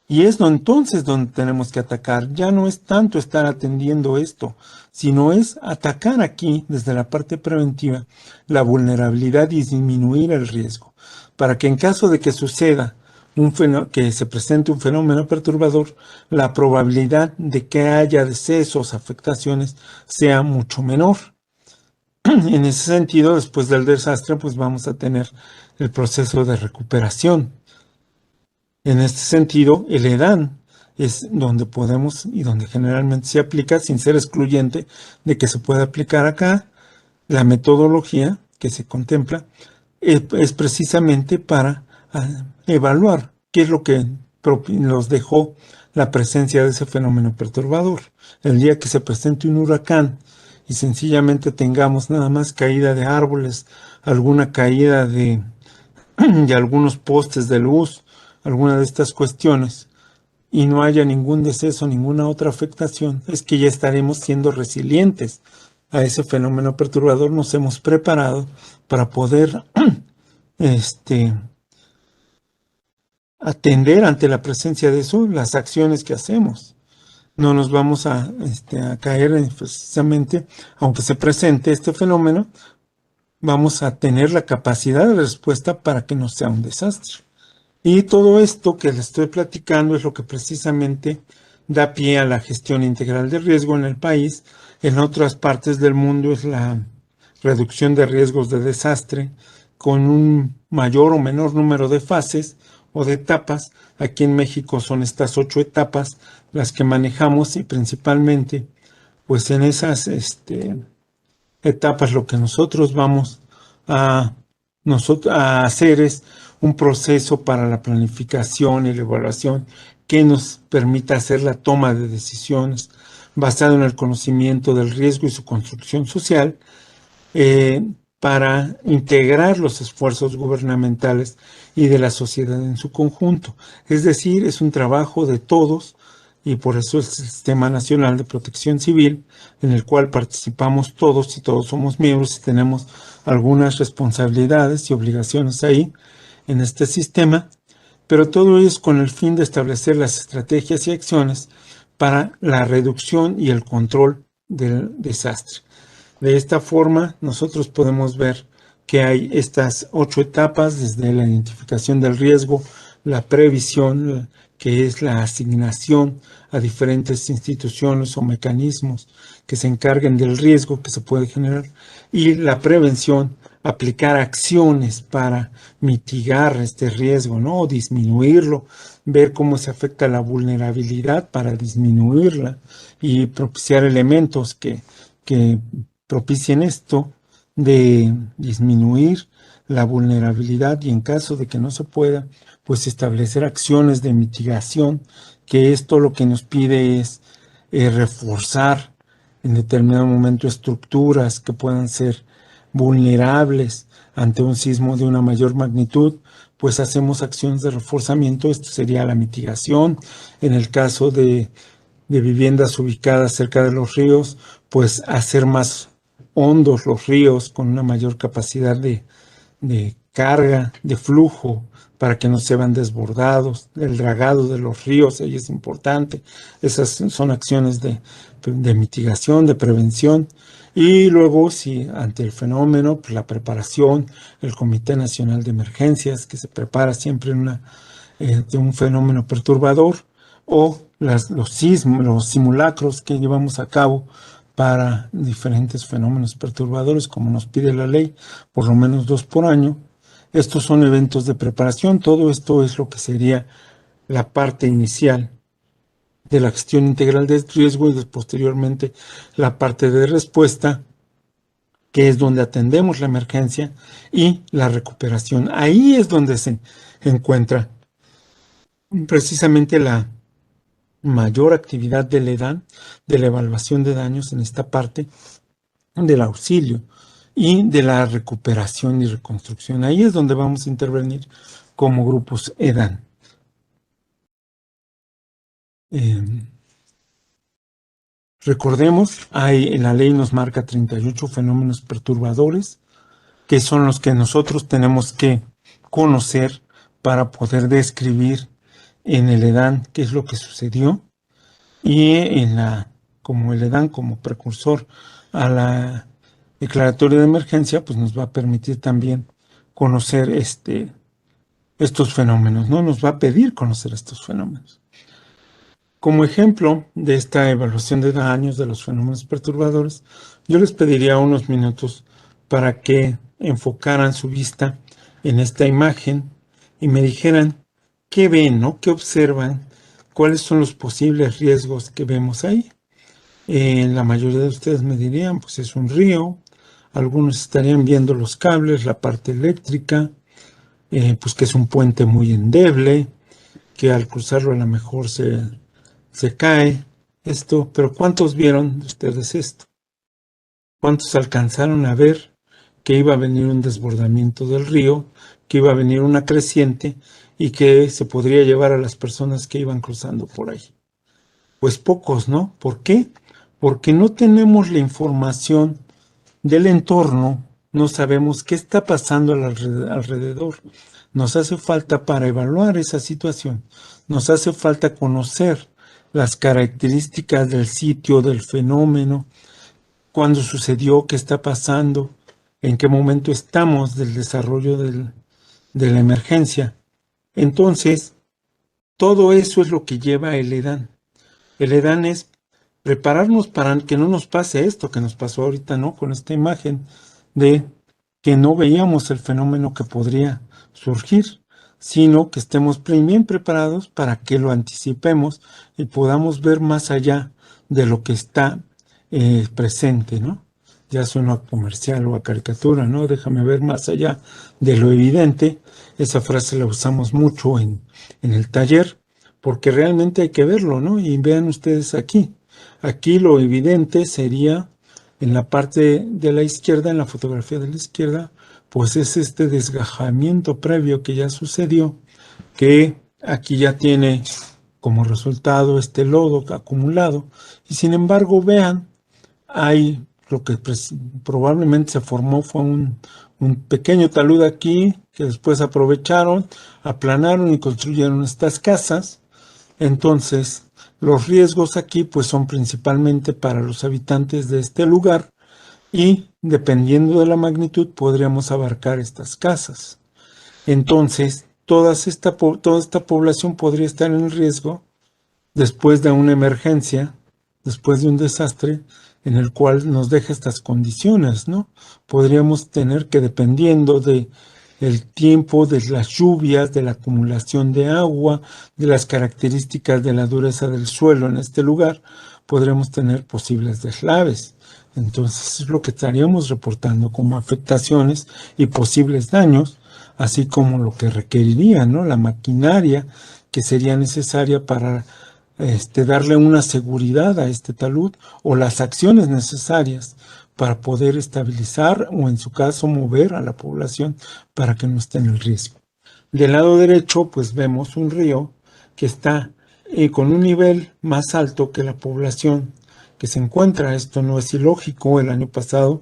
Y es entonces donde tenemos que atacar. Ya no es tanto estar atendiendo esto, sino es atacar aquí, desde la parte preventiva, la vulnerabilidad y disminuir el riesgo, para que en caso de que suceda que se presente un fenómeno perturbador, la probabilidad de que haya decesos, afectaciones, sea mucho menor. En ese sentido, después del desastre, pues vamos a tener el proceso de recuperación. En este sentido, el EDAN es donde podemos y donde generalmente se aplica, sin ser excluyente de que se pueda aplicar acá. La metodología que se contempla es precisamente para evaluar qué es lo que nos dejó la presencia de ese fenómeno perturbador. El día que se presente un huracán y sencillamente tengamos nada más caída de árboles, alguna caída de algunos postes de luz, alguna de estas cuestiones, y no haya ningún deceso, ninguna otra afectación, es que ya estaremos siendo resilientes a ese fenómeno perturbador. Nos hemos preparado para poder atender ante la presencia de eso las acciones que hacemos. No nos vamos a caer precisamente, aunque se presente este fenómeno, vamos a tener la capacidad de respuesta para que no sea un desastre. Y todo esto que les estoy platicando es lo que precisamente da pie a la gestión integral de riesgo en el país. En otras partes del mundo es la reducción de riesgos de desastre con un mayor o menor número de fases o de etapas. Aquí en México son estas 8 etapas las que manejamos, y principalmente pues en esas etapas lo que nosotros vamos a, a hacer es un proceso para la planificación y la evaluación que nos permita hacer la toma de decisiones basado en el conocimiento del riesgo y su construcción social, para integrar los esfuerzos gubernamentales y de la sociedad en su conjunto. Es decir, es un trabajo de todos y por eso el Sistema Nacional de Protección Civil, en el cual participamos todos y todos somos miembros y tenemos algunas responsabilidades y obligaciones ahí en este sistema, pero todo es con el fin de establecer las estrategias y acciones para la reducción y el control del desastre. De esta forma, nosotros podemos ver que hay estas 8 etapas, desde la identificación del riesgo, la previsión, que es la asignación a diferentes instituciones o mecanismos que se encarguen del riesgo que se puede generar, y la prevención, aplicar acciones para mitigar este riesgo, ¿no? O disminuirlo, ver cómo se afecta la vulnerabilidad para disminuirla y propiciar elementos que propicien esto de disminuir la vulnerabilidad, y en caso de que no se pueda, pues establecer acciones de mitigación, que esto lo que nos pide es reforzar en determinado momento estructuras que puedan ser vulnerables ante un sismo de una mayor magnitud, pues hacemos acciones de reforzamiento. Esto sería la mitigación. En el caso de viviendas ubicadas cerca de los ríos, pues hacer más hondos los ríos con una mayor capacidad de carga, de flujo, para que no se vean desbordados. El dragado de los ríos, ahí es importante. Esas son acciones de mitigación, de prevención. Y luego, si ante el fenómeno, pues la preparación, el Comité Nacional de Emergencias, que se prepara siempre de un fenómeno perturbador, o los simulacros que llevamos a cabo para diferentes fenómenos perturbadores, como nos pide la ley, por lo menos 2 por año. Estos son eventos de preparación. Todo esto es lo que sería la parte inicial de la gestión integral del riesgo, y posteriormente la parte de respuesta, que es donde atendemos la emergencia, y la recuperación. Ahí es donde se encuentra precisamente la mayor actividad del EDAN, de la evaluación de daños, en esta parte del auxilio y de la recuperación y reconstrucción. Ahí es donde vamos a intervenir como grupos EDAN. Recordemos, en la ley nos marca 38 fenómenos perturbadores, que son los que nosotros tenemos que conocer para poder describir en el EDAN qué es lo que sucedió, y como el EDAN, como precursor a la declaratoria de emergencia, pues nos va a permitir también conocer estos fenómenos, ¿no? Nos va a pedir conocer estos fenómenos. Como ejemplo de esta evaluación de daños de los fenómenos perturbadores, yo les pediría unos minutos para que enfocaran su vista en esta imagen y me dijeran qué ven, ¿no? ¿Qué observan? ¿Cuáles son los posibles riesgos que vemos ahí? La mayoría de ustedes me dirían, pues es un río. Algunos estarían viendo los cables, la parte eléctrica, pues que es un puente muy endeble, que al cruzarlo a lo mejor se cae esto. Pero ¿cuántos vieron ustedes esto? ¿Cuántos alcanzaron a ver que iba a venir un desbordamiento del río, que iba a venir una creciente y que se podría llevar a las personas que iban cruzando por ahí? Pues pocos, ¿no? ¿Por qué? Porque no tenemos la información del entorno, no sabemos qué está pasando alrededor. Nos hace falta, para evaluar esa situación, nos hace falta conocer las características del sitio, del fenómeno, cuándo sucedió, qué está pasando, en qué momento estamos del desarrollo de la emergencia. Entonces, todo eso es lo que lleva el EDAN. El EDAN es prepararnos para que no nos pase esto que nos pasó ahorita, ¿no? Con esta imagen de que no veíamos el fenómeno que podría surgir, sino que estemos bien preparados para que lo anticipemos y podamos ver más allá de lo que está presente, ¿no? Ya suena a comercial o a caricatura, ¿no? Déjame ver más allá de lo evidente. Esa frase la usamos mucho en el taller, porque realmente hay que verlo, ¿no? Y vean ustedes aquí. Aquí lo evidente sería en la parte de la izquierda, en la fotografía de la izquierda, pues es este desgajamiento previo que ya sucedió, que aquí ya tiene como resultado este lodo acumulado. Y sin embargo, vean, hay lo que probablemente se formó fue un pequeño talud aquí que después aprovecharon, aplanaron y construyeron estas casas. Entonces, los riesgos aquí pues son principalmente para los habitantes de este lugar y dependiendo de la magnitud podríamos abarcar estas casas. Entonces, toda esta población podría estar en riesgo después de una emergencia, después de un desastre en el cual nos deja estas condiciones, ¿no? Podríamos tener que, dependiendo de el tiempo, de las lluvias, de la acumulación de agua, de las características de la dureza del suelo en este lugar, podremos tener posibles deslaves. Entonces es lo que estaríamos reportando como afectaciones y posibles daños, así como lo que requeriría, ¿no? La maquinaria que sería necesaria para darle una seguridad a este talud o las acciones necesarias para poder estabilizar o en su caso mover a la población para que no esté en el riesgo. Del lado derecho pues vemos un río que está con un nivel más alto que la población que se encuentra. Esto no es ilógico. El año pasado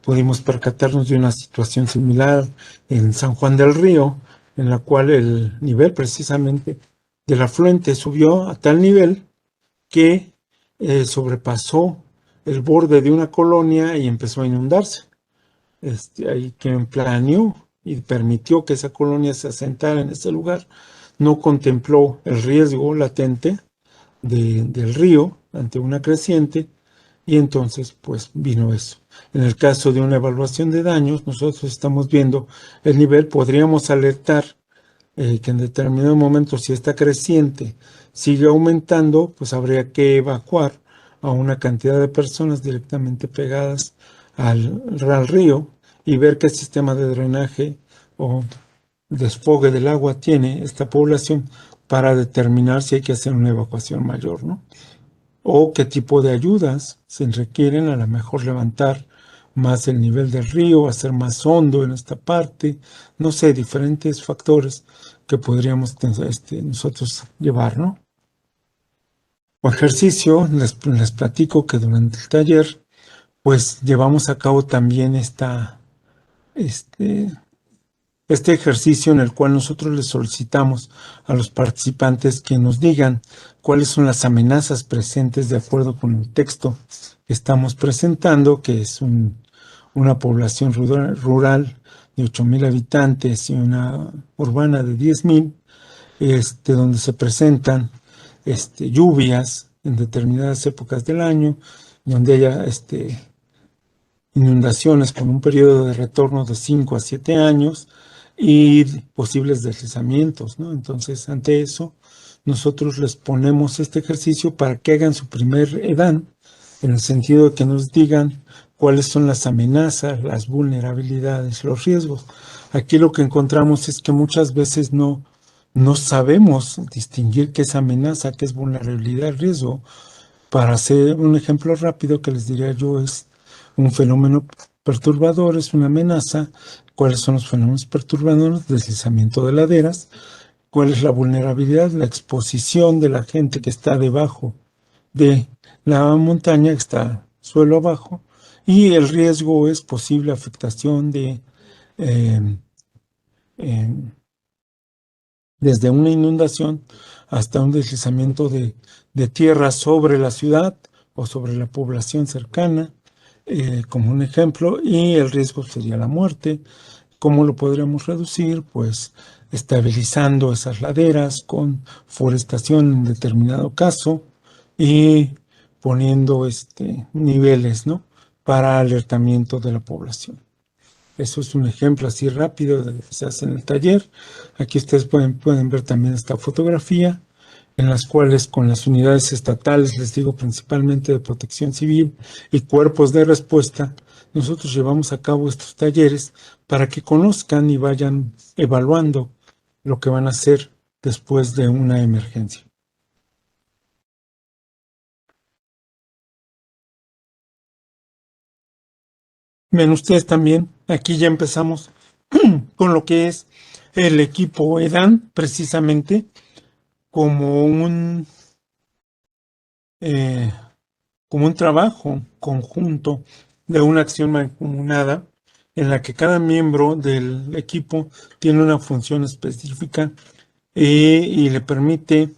pudimos percatarnos de una situación similar en San Juan del Río, en la cual el nivel precisamente del afluente subió a tal nivel que sobrepasó el borde de una colonia y empezó a inundarse. Ahí quien planeó y permitió que esa colonia se asentara en ese lugar no contempló el riesgo latente del río ante una creciente y entonces pues vino eso. En el caso de una evaluación de daños, nosotros estamos viendo el nivel, podríamos alertar que en determinado momento, si esta creciente sigue aumentando, pues habría que evacuar a una cantidad de personas directamente pegadas al río y ver qué sistema de drenaje o desfogue del agua tiene esta población para determinar si hay que hacer una evacuación mayor, ¿no? O qué tipo de ayudas se requieren, a lo mejor levantar más el nivel del río, hacer más hondo en esta parte, no sé, diferentes factores que podríamos nosotros llevar, ¿no? O ejercicio, les platico que durante el taller, pues llevamos a cabo también este, este ejercicio en el cual nosotros les solicitamos a los participantes que nos digan cuáles son las amenazas presentes de acuerdo con el texto que estamos presentando, que es una población rural de 8,000 habitantes y una urbana de 10,000, donde se presentan lluvias en determinadas épocas del año, donde haya inundaciones con un periodo de retorno de 5 a 7 años y posibles deslizamientos, ¿no? Entonces, ante eso, nosotros les ponemos este ejercicio para que hagan su primer EDAN, en el sentido de que nos digan cuáles son las amenazas, las vulnerabilidades, los riesgos. Aquí lo que encontramos es que muchas veces no sabemos distinguir qué es amenaza, qué es vulnerabilidad, riesgo. Para hacer un ejemplo rápido que les diría yo es un fenómeno perturbador, es una amenaza. ¿Cuáles son los fenómenos perturbadores? Deslizamiento de laderas. ¿Cuál es la vulnerabilidad? La exposición de la gente que está debajo de la montaña, que está suelo abajo. Y el riesgo es posible afectación de eh, eh, desde una inundación hasta un deslizamiento de tierra sobre la ciudad o sobre la población cercana, como un ejemplo, y el riesgo sería la muerte. ¿Cómo lo podríamos reducir? Pues estabilizando esas laderas con forestación en determinado caso y poniendo niveles, ¿no? Para alertamiento de la población. Eso es un ejemplo así rápido de lo que se hace en el taller. Aquí ustedes pueden ver también esta fotografía, en las cuales con las unidades estatales, les digo principalmente de protección civil y cuerpos de respuesta, nosotros llevamos a cabo estos talleres para que conozcan y vayan evaluando lo que van a hacer después de una emergencia. Ven ustedes también, aquí ya empezamos con lo que es el equipo EDAN, precisamente, como un, eh, como un trabajo conjunto de una acción mancomunada en la que cada miembro del equipo tiene una función específica y le permite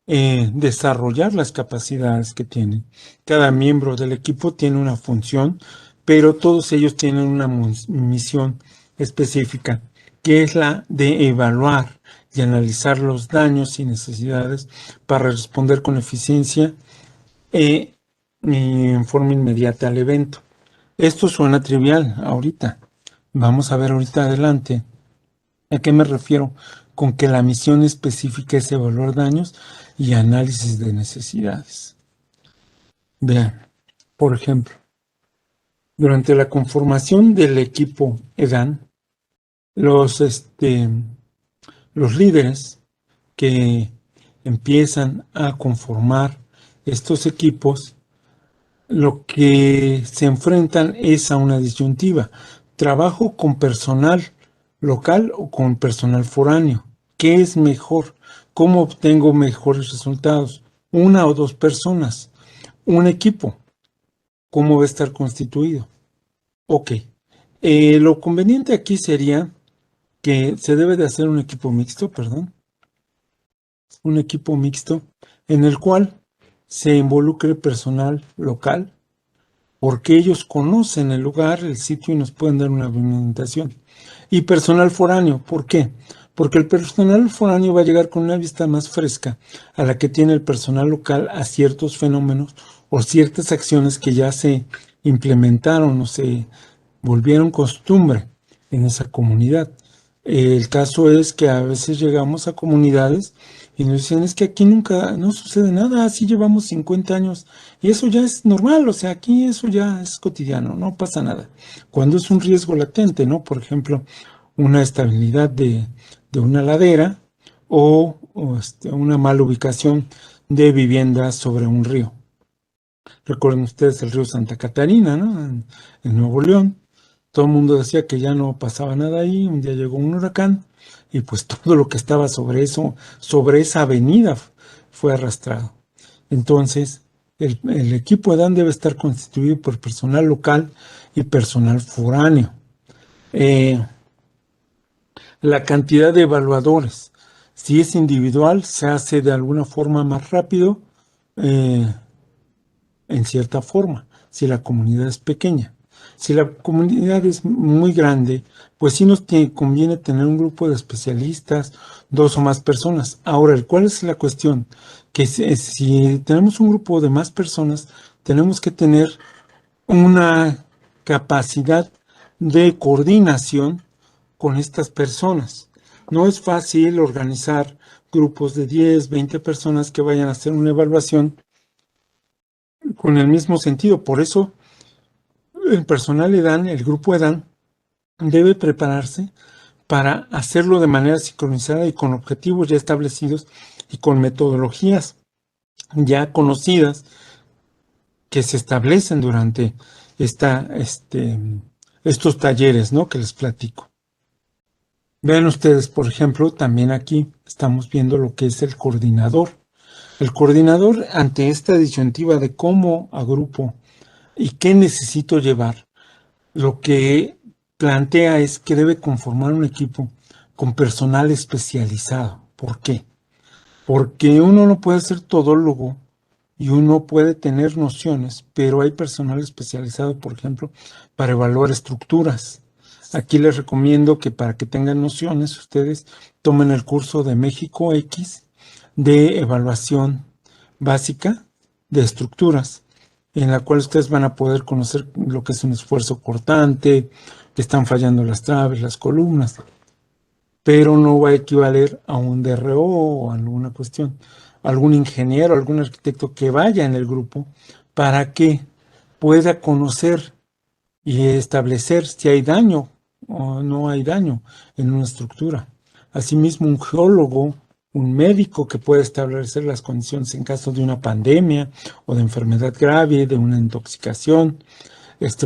desarrollar las capacidades que tienen. Cada miembro del equipo tiene una función, pero todos ellos tienen una misión específica, que es la de evaluar y analizar los daños y necesidades para responder con eficiencia y en forma inmediata al evento. Esto suena trivial ahorita. Vamos a ver ahorita adelante ¿a qué me refiero? Con que la misión específica es evaluar daños y análisis de necesidades. Vean, por ejemplo, durante la conformación del equipo EDAN, los, los líderes que empiezan a conformar estos equipos, lo que se enfrentan es a una disyuntiva. ¿Trabajo con personal local o con personal foráneo? ¿Qué es mejor? ¿Cómo obtengo mejores resultados? ¿Una o dos personas? ¿Un equipo? ¿Cómo va a estar constituido? Ok. Lo conveniente aquí sería que se debe de hacer un equipo mixto, perdón, un equipo mixto en el cual se involucre personal local, porque ellos conocen el lugar, el sitio y nos pueden dar una orientación. Y personal foráneo, ¿por qué? Porque el personal foráneo va a llegar con una vista más fresca a la que tiene el personal local a ciertos fenómenos o ciertas acciones que ya se implementaron o se volvieron costumbre en esa comunidad. El caso es que a veces llegamos a comunidades y nos dicen, es que aquí nunca, no sucede nada, así llevamos 50 años y eso ya es normal, o sea, aquí eso ya es cotidiano, no pasa nada. Cuando es un riesgo latente, ¿no? Por ejemplo, una estabilidad de una ladera o una mala ubicación de viviendas sobre un río. Recuerden ustedes el río Santa Catarina, ¿no? En Nuevo León. Todo el mundo decía que ya no pasaba nada ahí. Un día llegó un huracán y pues todo lo que estaba sobre eso, sobre esa avenida, fue arrastrado. Entonces, el equipo EDAN debe estar constituido por personal local y personal foráneo. Eh, la cantidad de evaluadores, si es individual, se hace de alguna forma más rápido, eh, en cierta forma, si la comunidad es pequeña. Si la comunidad es muy grande, pues sí nos conviene tener un grupo de especialistas, dos o más personas. Ahora, ¿cuál es la cuestión? Que si tenemos un grupo de más personas, tenemos que tener una capacidad de coordinación con estas personas. No es fácil organizar grupos de 10, 20 personas que vayan a hacer una evaluación con el mismo sentido. Por eso, el personal EDAN, el grupo EDAN, debe prepararse para hacerlo de manera sincronizada y con objetivos ya establecidos y con metodologías ya conocidas que se establecen durante estos talleres, ¿no? Que les platico. Vean ustedes, por ejemplo, también aquí estamos viendo lo que es el coordinador. El coordinador, ante esta disyuntiva de cómo agrupo y qué necesito llevar, lo que plantea es que debe conformar un equipo con personal especializado. ¿Por qué? Porque uno no puede ser todólogo y uno puede tener nociones, pero hay personal especializado, por ejemplo, para evaluar estructuras. Aquí les recomiendo que para que tengan nociones, ustedes tomen el curso de México X de evaluación básica de estructuras, en la cual ustedes van a poder conocer lo que es un esfuerzo cortante, que están fallando las traves, las columnas, pero no va a equivaler a un DRO o alguna cuestión. Algún ingeniero, algún arquitecto que vaya en el grupo para que pueda conocer y establecer si hay daño o no hay daño en una estructura. Asimismo, un geólogo, un médico que pueda establecer las condiciones en caso de una pandemia o de enfermedad grave, de una intoxicación,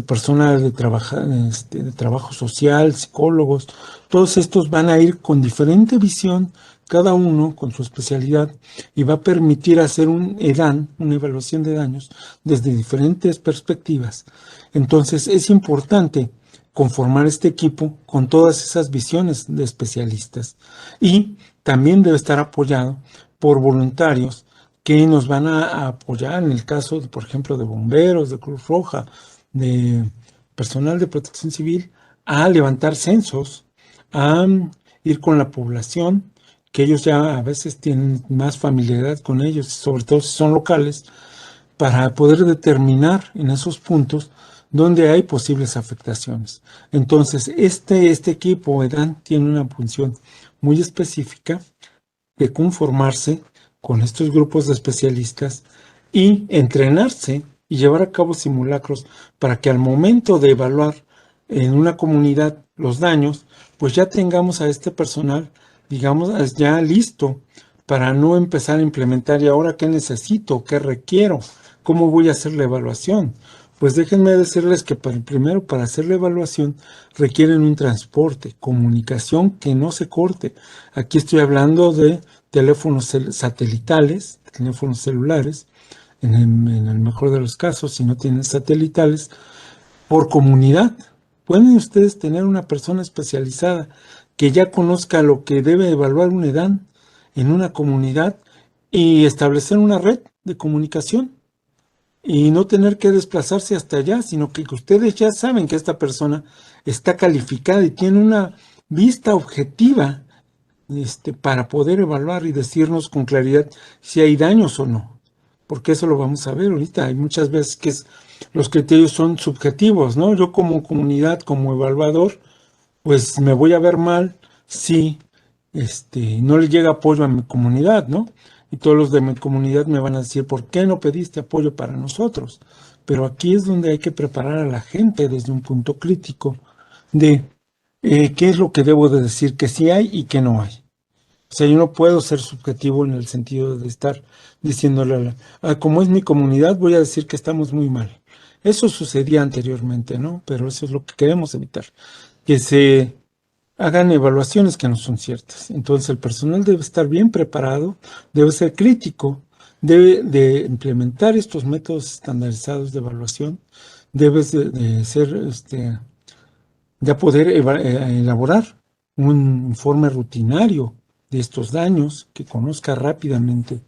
personal de trabajo social, psicólogos, todos estos van a ir con diferente visión cada uno con su especialidad, y va a permitir hacer un EDAN, una evaluación de daños, desde diferentes perspectivas. Entonces es importante conformar este equipo con todas esas visiones de especialistas, y también debe estar apoyado por voluntarios que nos van a apoyar en el caso, por ejemplo, de bomberos, de Cruz Roja, de personal de protección civil, a levantar censos, a ir con la población, que ellos ya a veces tienen más familiaridad con ellos, sobre todo si son locales, para poder determinar en esos puntos donde hay posibles afectaciones. Entonces, este equipo EDAN tiene una función muy específica de conformarse con estos grupos de especialistas y entrenarse y llevar a cabo simulacros para que al momento de evaluar en una comunidad los daños, pues ya tengamos a este personal, digamos, ya listo para no empezar a implementar y ahora qué necesito, qué requiero, cómo voy a hacer la evaluación. Pues déjenme decirles que primero para hacer la evaluación requieren un transporte, comunicación que no se corte. Aquí estoy hablando de teléfonos satelitales, teléfonos celulares, en el mejor de los casos, si no tienen satelitales, por comunidad. Pueden ustedes tener una persona especializada que ya conozca lo que debe evaluar un EDAN en una comunidad y establecer una red de comunicación y no tener que desplazarse hasta allá, sino que ustedes ya saben que esta persona está calificada y tiene una vista objetiva, para poder evaluar y decirnos con claridad si hay daños o no. Porque eso lo vamos a ver ahorita. Hay muchas veces que los criterios son subjetivos, ¿no? Yo como comunidad, como evaluador, pues me voy a ver mal si no le llega apoyo a mi comunidad, ¿no? Y todos los de mi comunidad me van a decir, ¿por qué no pediste apoyo para nosotros? Pero aquí es donde hay que preparar a la gente desde un punto crítico de qué es lo que debo de decir que sí hay y que no hay. O sea, yo no puedo ser subjetivo en el sentido de estar diciéndole, como es mi comunidad, voy a decir que estamos muy mal. Eso sucedía anteriormente, ¿no? Pero eso es lo que queremos evitar, que se hagan evaluaciones que no son ciertas. Entonces el personal debe estar bien preparado, debe ser crítico, debe de implementar estos métodos estandarizados de evaluación, debe de ser, ya poder elaborar un informe rutinario de estos daños que conozca rápidamente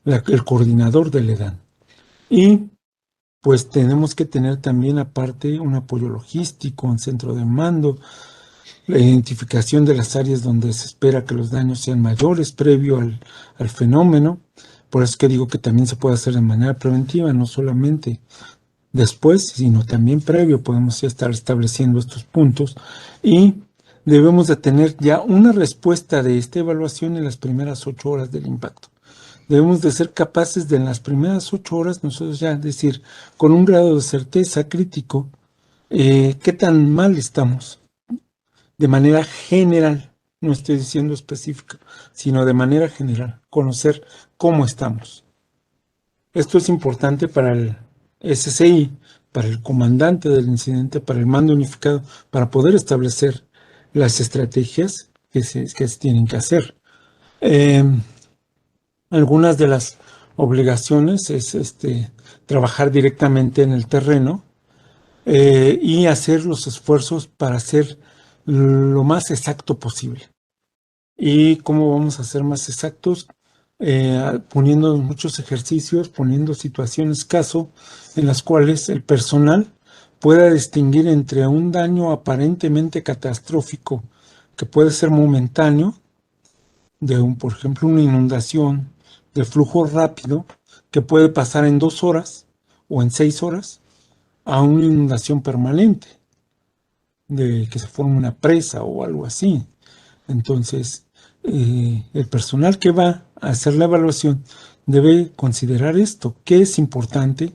el coordinador del EDAN. Y pues tenemos que tener también aparte un apoyo logístico, un centro de mando, la identificación de las áreas donde se espera que los daños sean mayores previo al fenómeno. Por eso es que digo que también se puede hacer de manera preventiva, no solamente después, sino también previo. Podemos ya estar estableciendo estos puntos y debemos de tener ya una respuesta de esta evaluación en las primeras 8 horas del impacto. Debemos de ser capaces de en las primeras 8 horas nosotros ya decir con un grado de certeza crítico qué tan mal estamos de manera general. No estoy diciendo específica, sino de manera general, conocer cómo estamos. Esto es importante para el SCI, para el comandante del incidente, para el mando unificado, para poder establecer las estrategias que se tienen que hacer. Algunas de las obligaciones es trabajar directamente en el terreno y hacer los esfuerzos para ser lo más exacto posible. ¿Y cómo vamos a ser más exactos? Poniendo muchos ejercicios, poniendo situaciones caso en las cuales el personal pueda distinguir entre un daño aparentemente catastrófico que puede ser momentáneo, por ejemplo, una inundación de flujo rápido que puede pasar en 2 horas o en 6 horas, a una inundación permanente, de que se forme una presa o algo así. Entonces, el personal que va a hacer la evaluación debe considerar esto, que es importante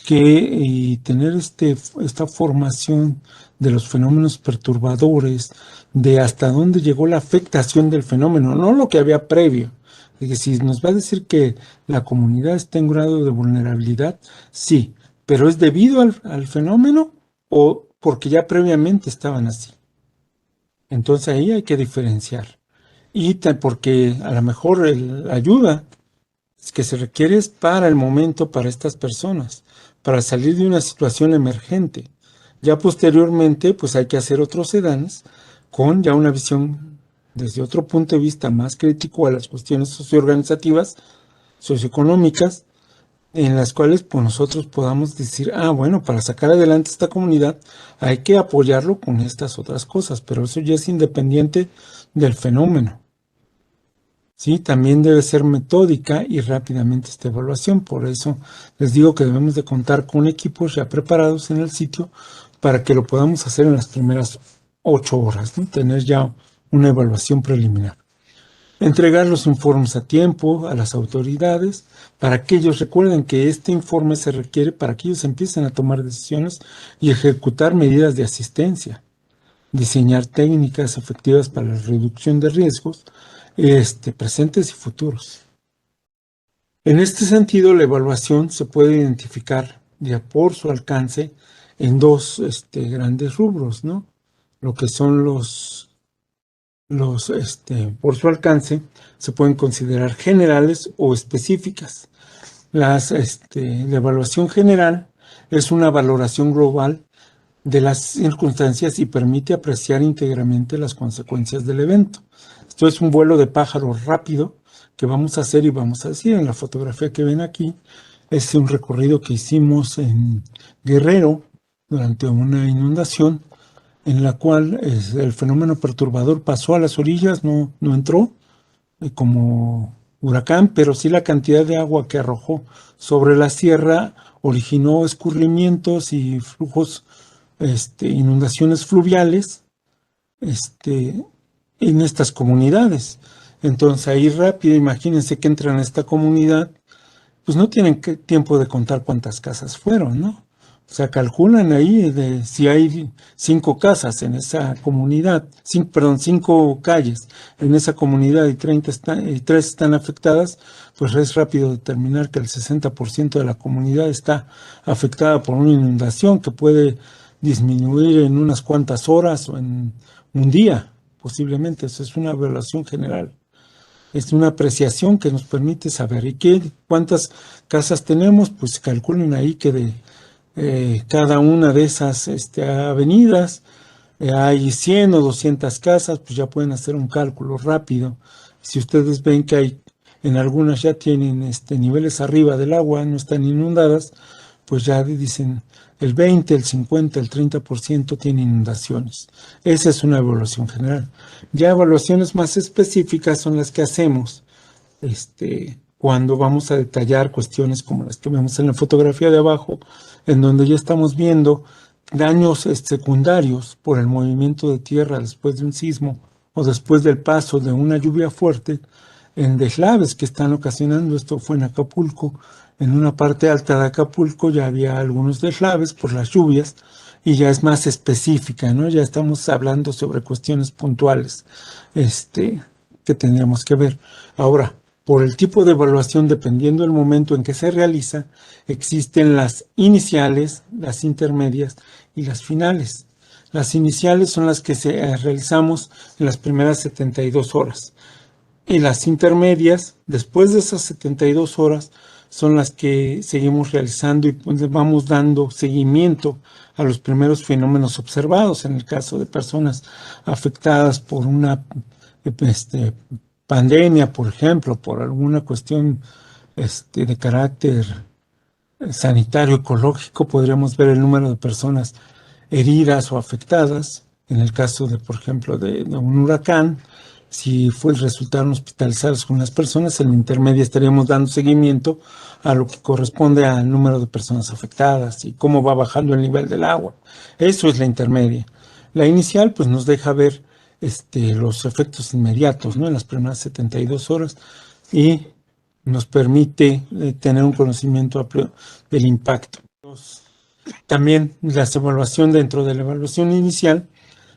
que tener esta formación de los fenómenos perturbadores, de hasta dónde llegó la afectación del fenómeno, no lo que había previo. Es decir, si nos va a decir que la comunidad está en grado de vulnerabilidad, sí, pero ¿es debido al fenómeno o porque ya previamente estaban así? Entonces ahí hay que diferenciar. y porque a lo mejor la ayuda que se requiere es para el momento, para estas personas, para salir de una situación emergente. Ya posteriormente, pues hay que hacer otros sedanes con ya una visión desde otro punto de vista más crítico a las cuestiones socioorganizativas, socioeconómicas, en las cuales pues nosotros podamos decir, bueno, para sacar adelante esta comunidad hay que apoyarlo con estas otras cosas, pero eso ya es independiente del fenómeno. Sí, también debe ser metódica y rápidamente esta evaluación. Por eso les digo que debemos de contar con equipos ya preparados en el sitio para que lo podamos hacer en las primeras 8 horas, ¿no? Tener ya una evaluación preliminar. Entregar los informes a tiempo a las autoridades para que ellos recuerden que este informe se requiere para que ellos empiecen a tomar decisiones y ejecutar medidas de asistencia. Diseñar técnicas efectivas para la reducción de riesgos presentes y futuros. En este sentido, la evaluación se puede identificar ya por su alcance en dos grandes rubros, ¿no? Lo que son por su alcance, se pueden considerar generales o específicas. La evaluación general es una valoración global de las circunstancias y permite apreciar íntegramente las consecuencias del evento. Esto es un vuelo de pájaro rápido que vamos a hacer y vamos a decir en la fotografía que ven aquí. Es un recorrido que hicimos en Guerrero durante una inundación en la cual el fenómeno perturbador pasó a las orillas, no entró como huracán, pero sí la cantidad de agua que arrojó sobre la sierra originó escurrimientos y flujos, inundaciones fluviales, en estas comunidades. Entonces ahí rápido, imagínense que entran a esta comunidad, pues no tienen tiempo de contar cuántas casas fueron, ¿no? O sea, calculan ahí de si hay 5 casas en esa comunidad, 5 calles en esa comunidad y 3 están afectadas, pues es rápido determinar que el 60% de la comunidad está afectada por una inundación que puede disminuir en unas cuantas horas o en un día, posiblemente. Eso es una evaluación general. Es una apreciación que nos permite saber. ¿Y cuántas casas tenemos? Pues calculen ahí que de cada una de esas avenidas hay 100 o 200 casas, pues ya pueden hacer un cálculo rápido. Si ustedes ven que hay en algunas ya tienen niveles arriba del agua, no están inundadas, pues ya dicen el 20, el 50, el 30% tiene inundaciones. Esa es una evaluación general. Ya evaluaciones más específicas son las que hacemos cuando vamos a detallar cuestiones como las que vemos en la fotografía de abajo, en donde ya estamos viendo daños secundarios por el movimiento de tierra después de un sismo o después del paso de una lluvia fuerte en deslaves que están ocasionando. Esto fue en Acapulco. En una parte alta de Acapulco ya había algunos deslaves por las lluvias y ya es más específica, ¿no? Ya estamos hablando sobre cuestiones puntuales que tendríamos que ver. Ahora, por el tipo de evaluación, dependiendo del momento en que se realiza, existen las iniciales, las intermedias y las finales. Las iniciales son las que realizamos en las primeras 72 horas. Y las intermedias, después de esas 72 horas, son las que seguimos realizando y pues vamos dando seguimiento a los primeros fenómenos observados en el caso de personas afectadas por una pandemia, por ejemplo, por alguna cuestión de carácter sanitario, ecológico. Podríamos ver el número de personas heridas o afectadas. En el caso de, por ejemplo, de un huracán, si resultaron hospitalizadas con las personas, en la intermedia estaríamos dando seguimiento a lo que corresponde al número de personas afectadas y cómo va bajando el nivel del agua. Eso es la intermedia. La inicial, pues nos deja ver los efectos inmediatos, ¿no? En las primeras 72 horas y nos permite tener un conocimiento amplio del impacto. También la evaluación dentro de la evaluación inicial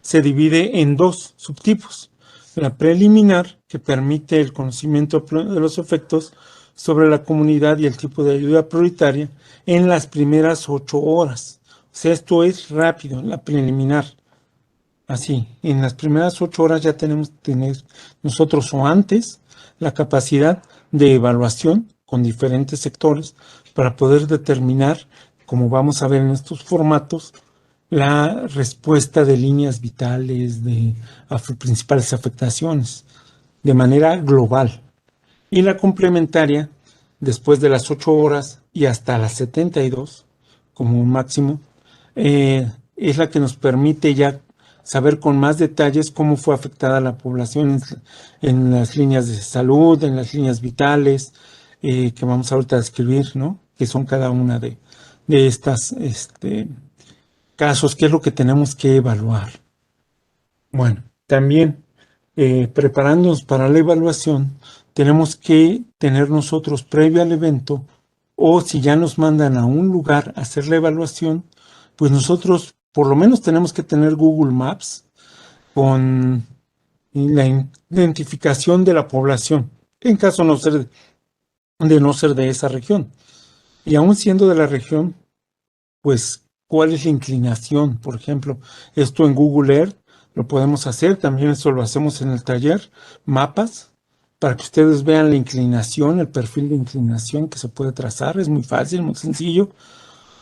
se divide en 2 subtipos. La preliminar, que permite el conocimiento de los efectos sobre la comunidad y el tipo de ayuda prioritaria en las primeras 8 horas. O sea, esto es rápido, la preliminar. Así, en las primeras 8 horas ya tenemos que tener nosotros o antes la capacidad de evaluación con diferentes sectores para poder determinar, como vamos a ver en estos formatos, la respuesta de líneas vitales, de principales afectaciones, de manera global. Y la complementaria, después de las 8 horas y hasta las 72, como un máximo, es la que nos permite ya saber con más detalles cómo fue afectada la población en las líneas de salud, en las líneas vitales, que vamos ahorita a describir, ¿no? Que son cada una de estas casos, qué es lo que tenemos que evaluar. Bueno, también preparándonos para la evaluación, tenemos que tener nosotros previo al evento, o si ya nos mandan a un lugar a hacer la evaluación, pues nosotros por lo menos tenemos que tener Google Maps con la identificación de la población, en caso de no ser de esa región. Y aún siendo de la región, pues, ¿cuál es la inclinación? Por ejemplo, esto en Google Earth lo podemos hacer, también eso lo hacemos en el taller, mapas, para que ustedes vean la inclinación, el perfil de inclinación que se puede trazar, es muy fácil, muy sencillo,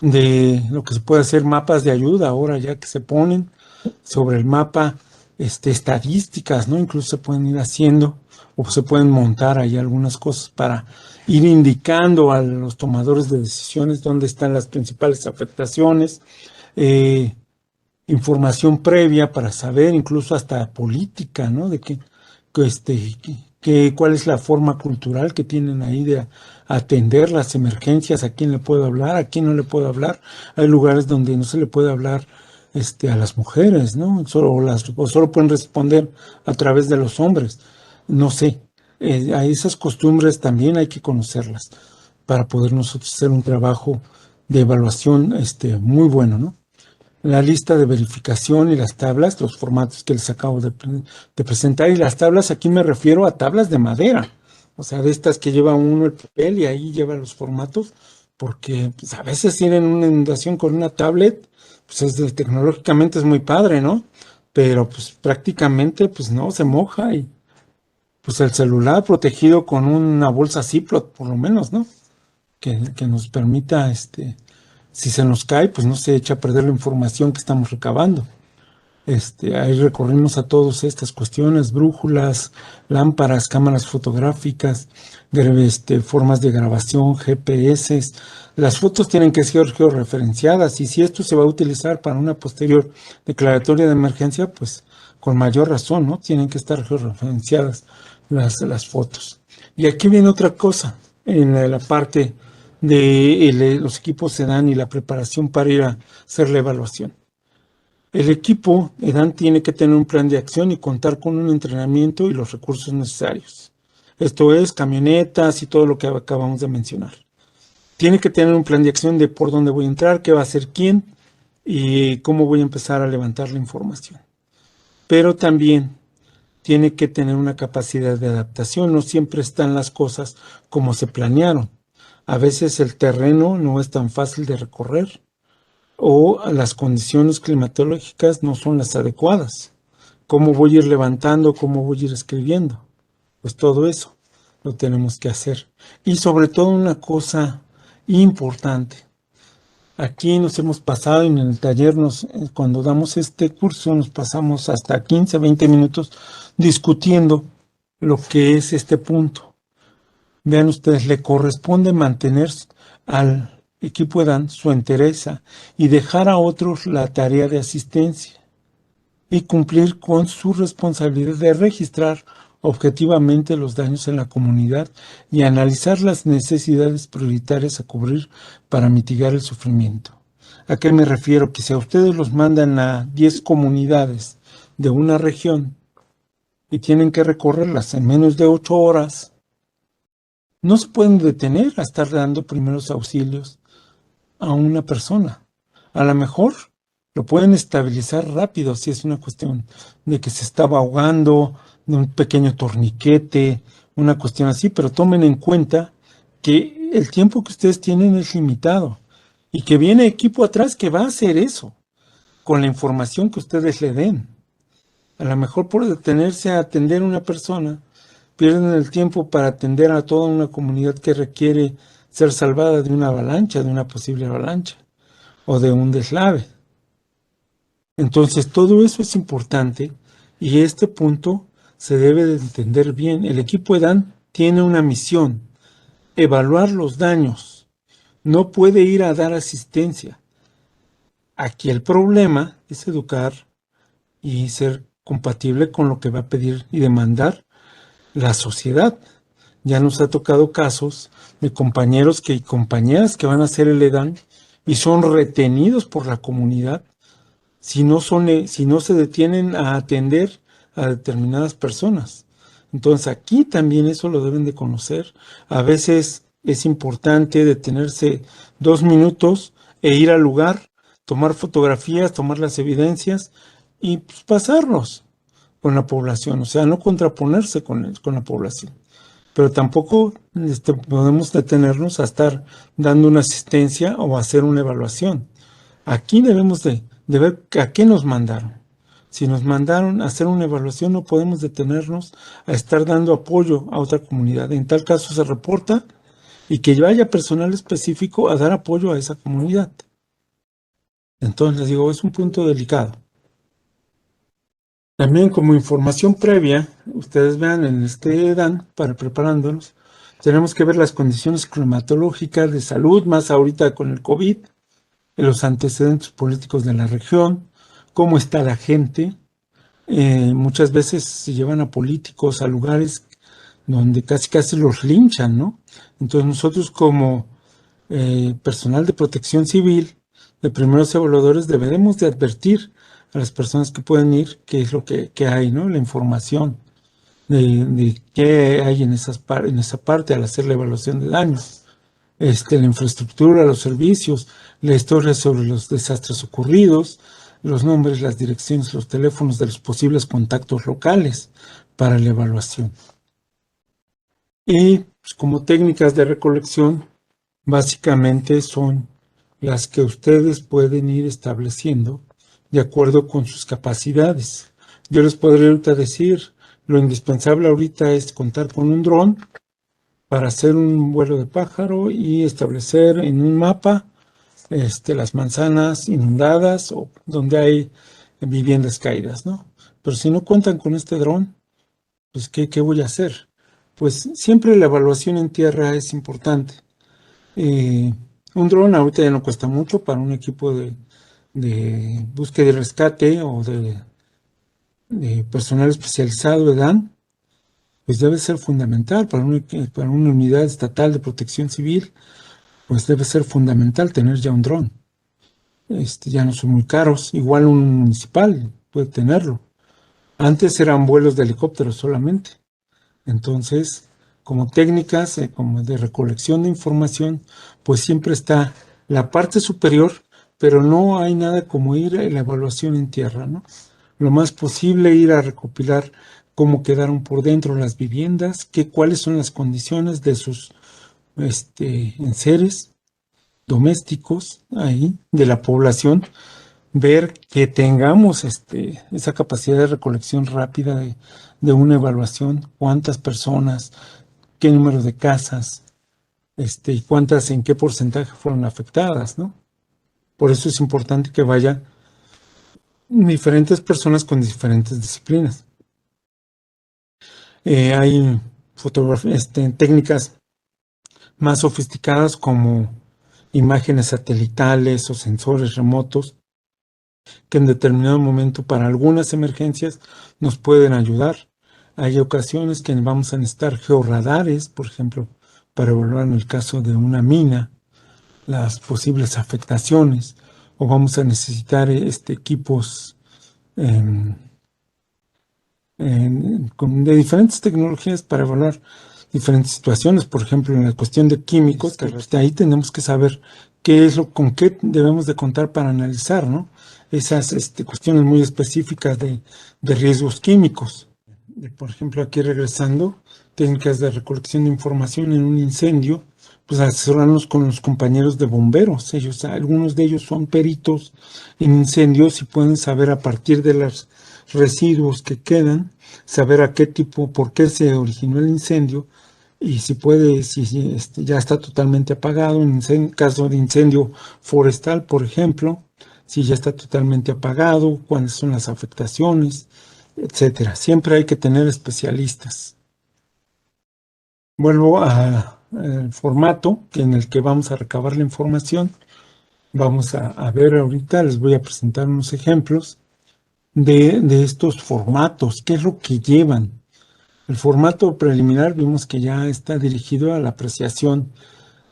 de lo que se puede hacer, mapas de ayuda ahora ya que se ponen sobre el mapa, estadísticas, ¿no? Incluso se pueden ir haciendo o se pueden montar ahí algunas cosas para ir indicando a los tomadores de decisiones dónde están las principales afectaciones, eh, información previa para saber, incluso hasta política, ¿no? De cuál es la forma cultural que tienen ahí de atender las emergencias, a quién le puedo hablar, a quién no le puedo hablar. Hay lugares donde no se le puede hablar a las mujeres, ¿no? O solo pueden responder a través de los hombres. No sé. A esas costumbres también hay que conocerlas para poder nosotros hacer un trabajo de evaluación muy bueno, ¿no? La lista de verificación y las tablas, los formatos que les acabo de presentar. Y las tablas, aquí me refiero a tablas de madera, o sea, de estas que lleva uno el papel y ahí lleva los formatos, porque pues, a veces tienen una inundación con una tablet, pues tecnológicamente es muy padre, ¿no? Pero pues prácticamente pues no, se moja y pues el celular protegido con una bolsa Ziploc, por lo menos, ¿no? Que nos permita, si se nos cae, pues no se echa a perder la información que estamos recabando. Ahí recorrimos a todas estas cuestiones, brújulas, lámparas, cámaras fotográficas, formas de grabación, GPS. Las fotos tienen que ser georreferenciadas y si esto se va a utilizar para una posterior declaratoria de emergencia, pues con mayor razón, ¿no? Tienen que estar georreferenciadas las fotos. Y aquí viene otra cosa, en la parte de los equipos se dan y la preparación para ir a hacer la evaluación. El equipo EDAN tiene que tener un plan de acción y contar con un entrenamiento y los recursos necesarios. Esto es camionetas y todo lo que acabamos de mencionar. Tiene que tener un plan de acción de por dónde voy a entrar, qué va a hacer quién y cómo voy a empezar a levantar la información. Pero también tiene que tener una capacidad de adaptación. No siempre están las cosas como se planearon. A veces el terreno no es tan fácil de recorrer o las condiciones climatológicas no son las adecuadas. ¿Cómo voy a ir levantando? ¿Cómo voy a ir escribiendo? Pues todo eso lo tenemos que hacer. Y sobre todo una cosa importante. Aquí nos hemos pasado en el taller, cuando damos este curso, nos pasamos hasta 15, 20 minutos discutiendo lo que es este punto. Vean ustedes, le corresponde mantener al equipo EDAN su entereza y dejar a otros la tarea de asistencia y cumplir con su responsabilidad de registrar objetivamente los daños en la comunidad y analizar las necesidades prioritarias a cubrir para mitigar el sufrimiento. ¿A qué me refiero? Que si a ustedes los mandan a 10 comunidades de una región y tienen que recorrerlas en menos de 8 horas, no se pueden detener a estar dando primeros auxilios a una persona. A lo mejor lo pueden estabilizar rápido si es una cuestión de que se estaba ahogando, de un pequeño torniquete, una cuestión así, pero tomen en cuenta que el tiempo que ustedes tienen es limitado y que viene equipo atrás que va a hacer eso con la información que ustedes le den. A lo mejor por detenerse a atender a una persona, pierden el tiempo para atender a toda una comunidad que requiere ser salvada de una avalancha, de una posible avalancha o de un deslave. Entonces, todo eso es importante y este punto se debe de entender bien. El equipo EDAN tiene una misión: evaluar los daños. No puede ir a dar asistencia. Aquí el problema es educar y ser compatible con lo que va a pedir y demandar la sociedad. Ya nos ha tocado casos de compañeros y compañeras que van a hacer el EDAN y son retenidos por la comunidad si no se detienen a atender a determinadas personas. Entonces aquí también eso lo deben de conocer. A veces es importante detenerse 2 minutos e ir al lugar, tomar fotografías, tomar las evidencias y pues, pasarlos con la población, o sea, no contraponerse con la población. Pero tampoco podemos detenernos a estar dando una asistencia o hacer una evaluación. Aquí debemos de ver a qué nos mandaron. Si nos mandaron a hacer una evaluación, no podemos detenernos a estar dando apoyo a otra comunidad. En tal caso se reporta y que vaya personal específico a dar apoyo a esa comunidad. Entonces les digo, es un punto delicado. También como información previa, ustedes vean en este DAN, para preparándonos, tenemos que ver las condiciones climatológicas de salud, más ahorita con el COVID, los antecedentes políticos de la región, cómo está la gente. Muchas veces se llevan a políticos a lugares donde casi casi los linchan, ¿no? Entonces nosotros como personal de protección civil, de primeros evaluadores, deberemos de advertir a las personas que pueden ir qué es lo que hay, ¿no? La información de qué hay en en esa parte al hacer la evaluación de daños. La infraestructura, los servicios, la historia sobre los desastres ocurridos, los nombres, las direcciones, los teléfonos de los posibles contactos locales para la evaluación. Y pues, como técnicas de recolección, básicamente son las que ustedes pueden ir estableciendo de acuerdo con sus capacidades. Yo les podría ahorita decir, lo indispensable ahorita es contar con un dron para hacer un vuelo de pájaro y establecer en un mapa las manzanas inundadas o donde hay viviendas caídas, ¿no? Pero si no cuentan con este dron, pues ¿qué voy a hacer? Pues siempre la evaluación en tierra es importante. Eh, un dron ahorita ya no cuesta mucho para un equipo de búsqueda y rescate o de personal especializado de DAN, pues debe ser fundamental para una unidad estatal de protección civil, pues debe ser fundamental tener ya un dron. Ya no son muy caros, igual un municipal puede tenerlo. Antes eran vuelos de helicópteros solamente. Entonces, como técnicas, como de recolección de información, pues siempre está la parte superior, pero no hay nada como ir a la evaluación en tierra, ¿no? Lo más posible ir a recopilar cómo quedaron por dentro las viviendas, cuáles son las condiciones de sus enseres domésticos ahí, de la población, ver que tengamos esa capacidad de recolección rápida de una evaluación, cuántas personas, qué número de casas, y cuántas, en qué porcentaje fueron afectadas, ¿no? Por eso es importante que vayan diferentes personas con diferentes disciplinas. Hay técnicas más sofisticadas como imágenes satelitales o sensores remotos que en determinado momento para algunas emergencias nos pueden ayudar. Hay ocasiones que vamos a necesitar georradares, por ejemplo, para evaluar en el caso de una mina las posibles afectaciones, o vamos a necesitar equipos de diferentes tecnologías para evaluar diferentes situaciones. Por ejemplo, en la cuestión de químicos, que ahí tenemos que saber con qué debemos de contar para analizar, ¿no? Esas cuestiones muy específicas de riesgos químicos. Por ejemplo, aquí regresando, técnicas de recolección de información en un incendio, pues asesorarnos con los compañeros de bomberos. Algunos de ellos son peritos en incendios y pueden saber a partir de las residuos que quedan, saber a qué tipo, por qué se originó el incendio y si puede, si ya está totalmente apagado, en caso de incendio forestal, por ejemplo, si ya está totalmente apagado, cuáles son las afectaciones, etcétera. Siempre hay que tener especialistas. Vuelvo al formato en el que vamos a recabar la información. Vamos a ver ahorita, les voy a presentar unos ejemplos de estos formatos, qué es lo que llevan. El formato preliminar vimos que ya está dirigido a la apreciación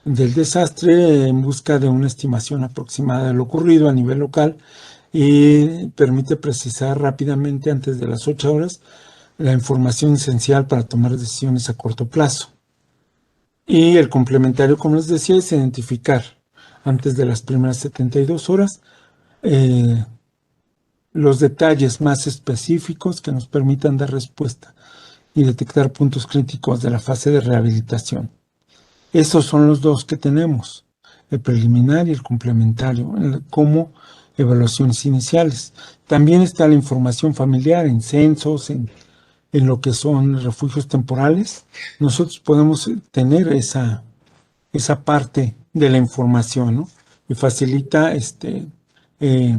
del desastre en busca de una estimación aproximada de lo ocurrido a nivel local y permite precisar rápidamente antes de las 8 horas la información esencial para tomar decisiones a corto plazo. Y el complementario, como les decía, es identificar antes de las primeras 72 horas eh, los detalles más específicos que nos permitan dar respuesta y detectar puntos críticos de la fase de rehabilitación. Esos son los dos que tenemos, el preliminar y el complementario, como evaluaciones iniciales. También está la información familiar en censos, en lo que son refugios temporales. Nosotros podemos tener esa parte de la información, ¿no? Y facilita eh,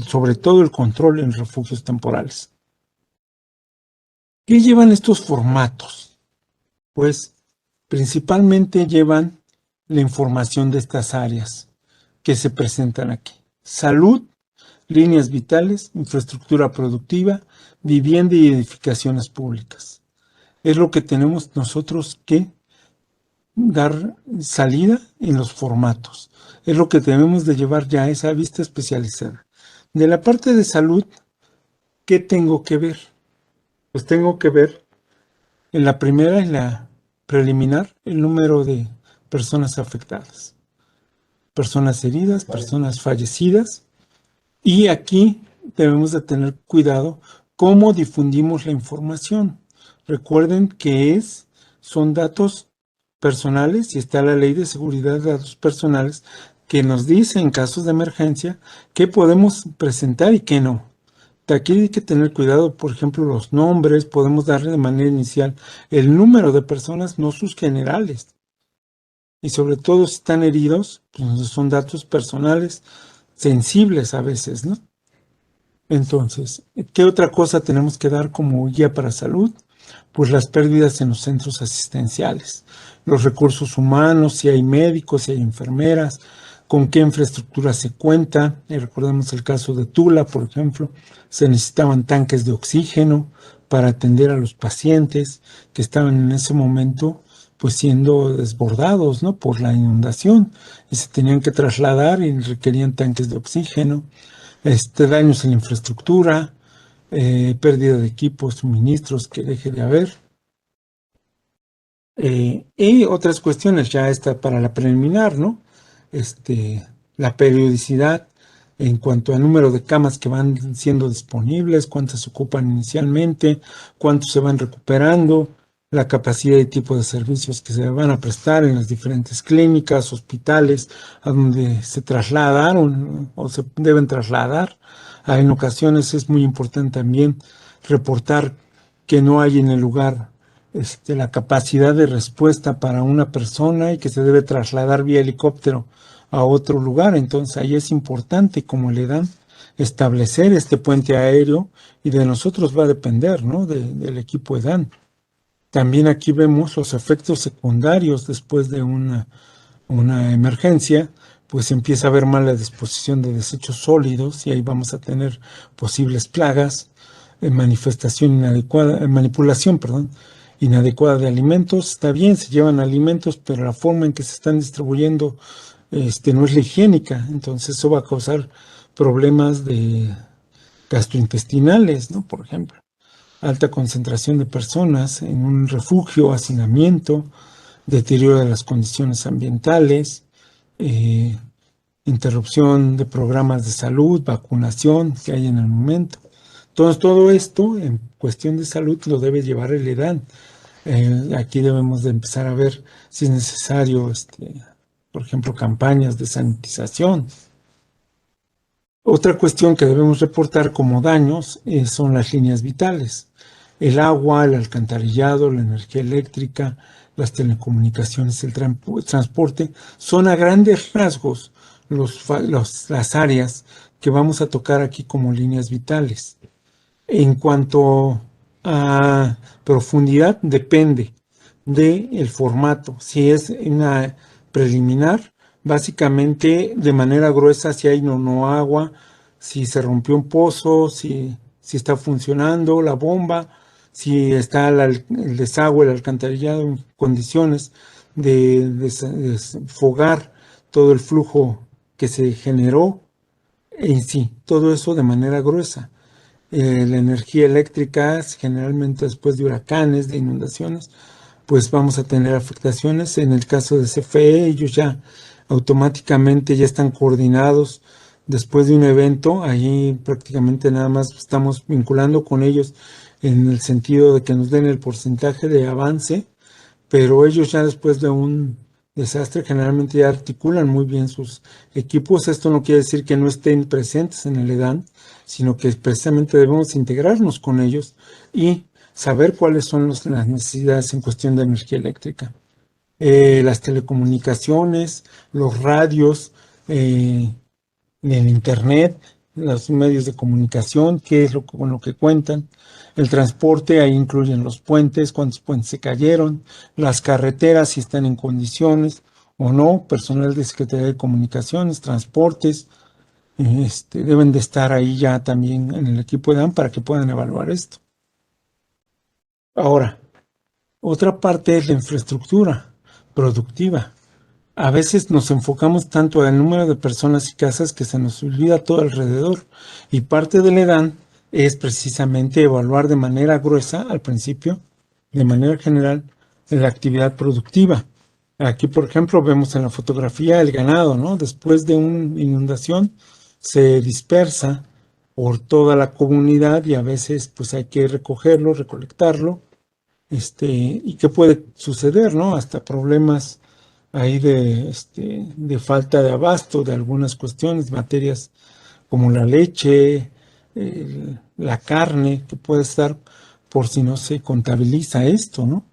sobre todo el control en refugios temporales. ¿Qué llevan estos formatos? Pues principalmente llevan la información de estas áreas que se presentan aquí. Salud, líneas vitales, infraestructura productiva, vivienda y edificaciones públicas. Es lo que tenemos nosotros que dar salida en los formatos. Es lo que debemos de llevar ya a esa vista especializada. De la parte de salud, ¿qué tengo que ver? Pues tengo que ver en la primera, en la preliminar, el número de personas afectadas, personas heridas, personas fallecidas. Y aquí debemos de tener cuidado cómo difundimos la información. Recuerden que son datos personales y está la Ley de Seguridad de Datos Personales que nos dice en casos de emergencia qué podemos presentar y qué no. Aquí hay que tener cuidado, por ejemplo, los nombres, podemos darle de manera inicial el número de personas, no sus generales. Y sobre todo si están heridos, pues son datos personales sensibles a veces, ¿no? Entonces, ¿qué otra cosa tenemos que dar como guía para salud? Pues las pérdidas en los centros asistenciales, los recursos humanos, si hay médicos, si hay enfermeras, con qué infraestructura se cuenta. Y recordemos el caso de Tula, por ejemplo, se necesitaban tanques de oxígeno para atender a los pacientes que estaban en ese momento pues siendo desbordados, ¿no? Por la inundación y se tenían que trasladar y requerían tanques de oxígeno. Daños en la infraestructura, pérdida de equipos, suministros que deje de haber, y otras cuestiones, ya está para la preliminar, ¿no? La periodicidad en cuanto al número de camas que van siendo disponibles, cuántas se ocupan inicialmente, cuántos se van recuperando, la capacidad y tipo de servicios que se van a prestar en las diferentes clínicas, hospitales, a donde se trasladaron o se deben trasladar. En ocasiones es muy importante también reportar que no hay en el lugar la capacidad de respuesta para una persona y que se debe trasladar vía helicóptero a otro lugar. Entonces ahí es importante, como le dan, establecer este puente aéreo y de nosotros va a depender, ¿no? Del equipo EDAN. También aquí vemos los efectos secundarios después de una emergencia, pues empieza a haber mala disposición de desechos sólidos y ahí vamos a tener posibles plagas, manifestación inadecuada, manipulación, perdón, inadecuada de alimentos. Está bien, se llevan alimentos, pero la forma en que se están distribuyendo no es la higiénica, entonces eso va a causar problemas de gastrointestinales, ¿no? Por ejemplo, alta concentración de personas en un refugio, hacinamiento, deterioro de las condiciones ambientales, eh, interrupción de programas de salud, vacunación que hay en el momento. Entonces, todo esto en cuestión de salud lo debe llevar el EDAN. Aquí debemos de empezar a ver si es necesario, por ejemplo, campañas de sanitización. Otra cuestión que debemos reportar como daños son las líneas vitales. El agua, el alcantarillado, la energía eléctrica, las telecomunicaciones, el transporte, son a grandes rasgos las áreas que vamos a tocar aquí como líneas vitales. En cuanto a profundidad, depende del formato. Si es una preliminar, básicamente de manera gruesa, si hay no agua, si se rompió un pozo, si está funcionando la bomba, si está el desagüe, el alcantarillado en condiciones de desfogar todo el flujo que se generó en sí, todo eso de manera gruesa. La energía eléctrica, generalmente después de huracanes, de inundaciones, pues vamos a tener afectaciones. En el caso de CFE, ellos ya automáticamente ya están coordinados después de un evento. Ahí prácticamente nada más estamos vinculando con ellos en el sentido de que nos den el porcentaje de avance, pero ellos ya después de un desastre generalmente ya articulan muy bien sus equipos. Esto no quiere decir que no estén presentes en el EDAN, sino que precisamente debemos integrarnos con ellos y saber cuáles son las necesidades en cuestión de energía eléctrica. Las telecomunicaciones, los radios, el internet, los medios de comunicación, qué es con lo que cuentan. El transporte, ahí incluyen los puentes, cuántos puentes se cayeron, las carreteras, si están en condiciones o no, personal de Secretaría de Comunicaciones, transportes, deben de estar ahí ya también en el equipo de DAN para que puedan evaluar esto. Ahora, otra parte es la infraestructura productiva. A veces nos enfocamos tanto en el número de personas y casas que se nos olvida todo alrededor. Y parte del EDAN es precisamente evaluar de manera gruesa al principio, de manera general, la actividad productiva. Aquí, por ejemplo, vemos en la fotografía el ganado, ¿no? Después de una inundación se dispersa por toda la comunidad y a veces pues hay que recogerlo, recolectarlo, y qué puede suceder, ¿no? Hasta problemas ahí de falta de abasto de algunas cuestiones, materias como la leche, la carne, que puede estar por si no se contabiliza esto, ¿no?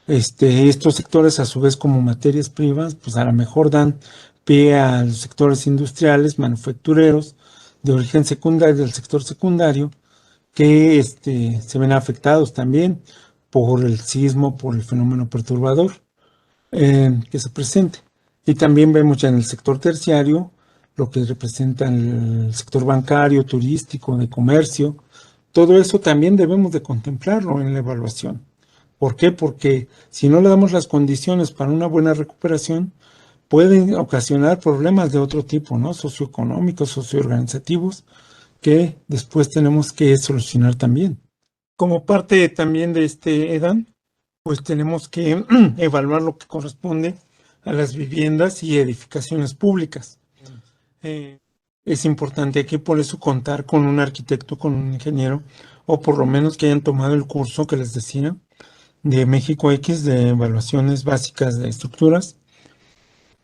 Estos sectores, a su vez, como materias primas, pues a lo mejor dan pie a los sectores industriales, manufactureros, de origen secundario, del sector secundario, que se ven afectados también por el sismo, por el fenómeno perturbador que se presente. Y también vemos ya en el sector terciario lo que representa el sector bancario, turístico, de comercio. Todo eso también debemos de contemplarlo en la evaluación. ¿Por qué? Porque si no le damos las condiciones para una buena recuperación, pueden ocasionar problemas de otro tipo, ¿no? Socioeconómicos, socioorganizativos, que después tenemos que solucionar también. Como parte también de este EDAN, pues tenemos que evaluar lo que corresponde a las viviendas y edificaciones públicas. Es importante aquí por eso contar con un arquitecto, con un ingeniero, o por lo menos que hayan tomado el curso que les decía de México X de evaluaciones básicas de estructuras,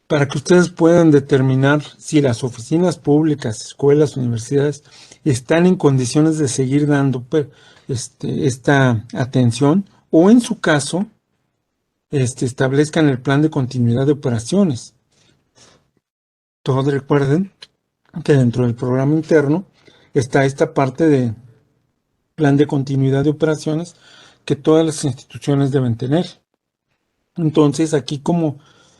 para que ustedes puedan determinar si las oficinas públicas, escuelas, universidades están en condiciones de seguir dando esta atención o en su caso establezcan el plan de continuidad de operaciones. Todos recuerden que dentro del programa interno está esta parte de plan de continuidad de operaciones que todas las instituciones deben tener. Entonces, aquí como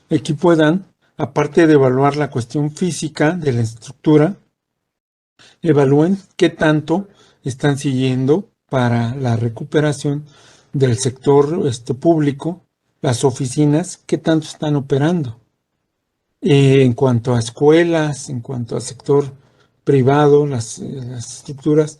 equipo de DAN, aparte de evaluar la cuestión física de la estructura, evalúen qué tanto están siguiendo para la recuperación del sector público, las oficinas, qué tanto están operando. En cuanto a escuelas, en cuanto al sector privado, las estructuras,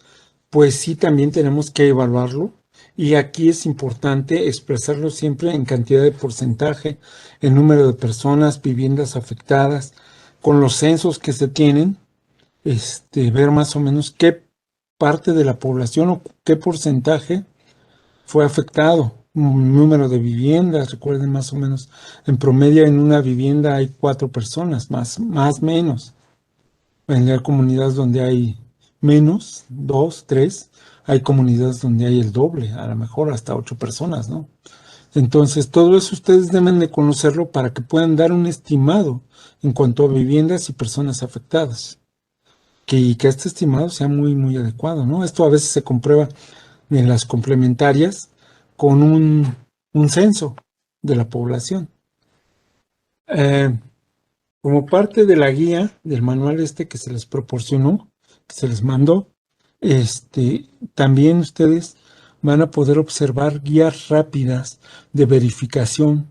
pues sí también tenemos que evaluarlo. Y aquí es importante expresarlo siempre en cantidad de porcentaje, en número de personas, viviendas afectadas, con los censos que se tienen, ver más o menos qué parte de la población o qué porcentaje fue afectado. Un número de viviendas, recuerden más o menos, en promedio en una vivienda hay 4 personas, más menos. Hay comunidades donde hay menos, dos, tres. Hay comunidades donde hay el doble, a lo mejor hasta 8 personas, ¿no? Entonces, todo eso ustedes deben de conocerlo para que puedan dar un estimado en cuanto a viviendas y personas afectadas. Y que este estimado sea muy, muy adecuado, ¿no? Esto a veces se comprueba en las complementarias con un censo de la población. Eh, Como parte de la guía del manual este que se les proporcionó, que se les mandó, también ustedes van a poder observar guías rápidas de verificación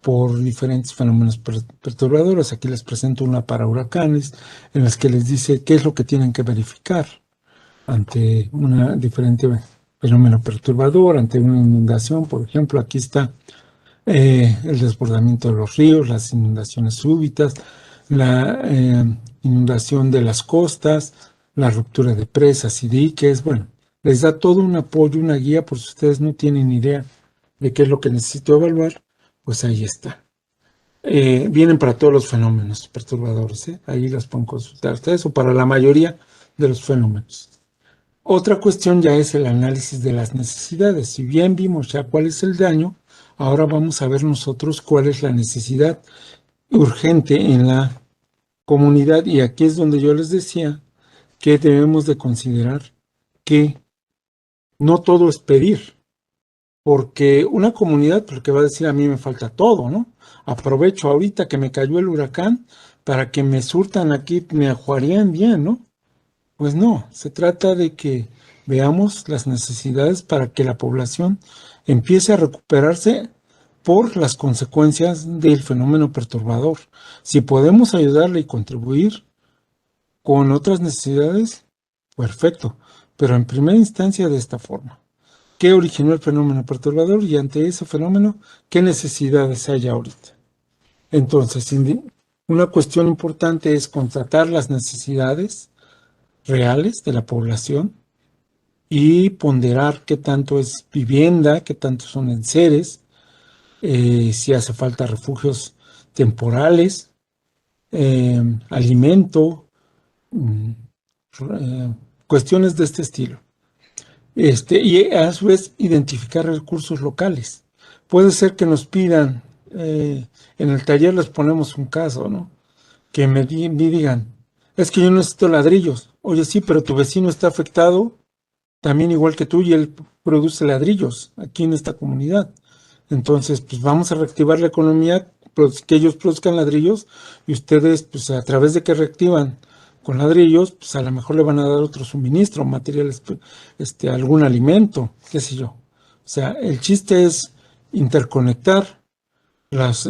por diferentes fenómenos perturbadores. Aquí les presento una para huracanes, en las que les dice qué es lo que tienen que verificar ante una diferente fenómeno perturbador, ante una inundación. Por ejemplo, aquí está el desbordamiento de los ríos, las inundaciones súbitas, la inundación de las costas, la ruptura de presas y diques. Bueno, les da todo un apoyo, una guía, por si ustedes no tienen idea de qué es lo que necesito evaluar, pues ahí está. Vienen para todos los fenómenos perturbadores, ¿eh? Ahí las pueden consultar ustedes o para la mayoría de los fenómenos. Otra cuestión ya es el análisis de las necesidades. Si bien vimos ya cuál es el daño, ahora vamos a ver nosotros cuál es la necesidad urgente en la comunidad. Y aquí es donde yo les decía que debemos de considerar que no todo es pedir, porque una comunidad, porque va a decir a mí me falta todo, ¿no? Aprovecho ahorita que me cayó el huracán para que me surtan aquí, me ajuarían bien, ¿no? Pues no, se trata de que veamos las necesidades para que la población empiece a recuperarse por las consecuencias del fenómeno perturbador. Si podemos ayudarle y contribuir con otras necesidades, perfecto, pero en primera instancia de esta forma. ¿Qué originó el fenómeno perturbador? Y ante ese fenómeno, ¿qué necesidades hay ahorita? Entonces, una cuestión importante es constatar las necesidades reales de la población y ponderar qué tanto es vivienda, qué tanto son enseres, si hace falta refugios temporales, alimento, mm, eh, cuestiones de este estilo. Y a su vez identificar recursos locales. Puede ser que nos pidan, en el taller les ponemos un caso, ¿no? Que me digan, es que yo necesito ladrillos. Oye, sí, pero tu vecino está afectado también igual que tú y él produce ladrillos aquí en esta comunidad. Entonces, pues vamos a reactivar la economía, pues, que ellos produzcan ladrillos y ustedes, pues a través de que reactivan con ladrillos, pues a lo mejor le van a dar otro suministro, materiales, algún alimento, qué sé yo. O sea, el chiste es interconectar las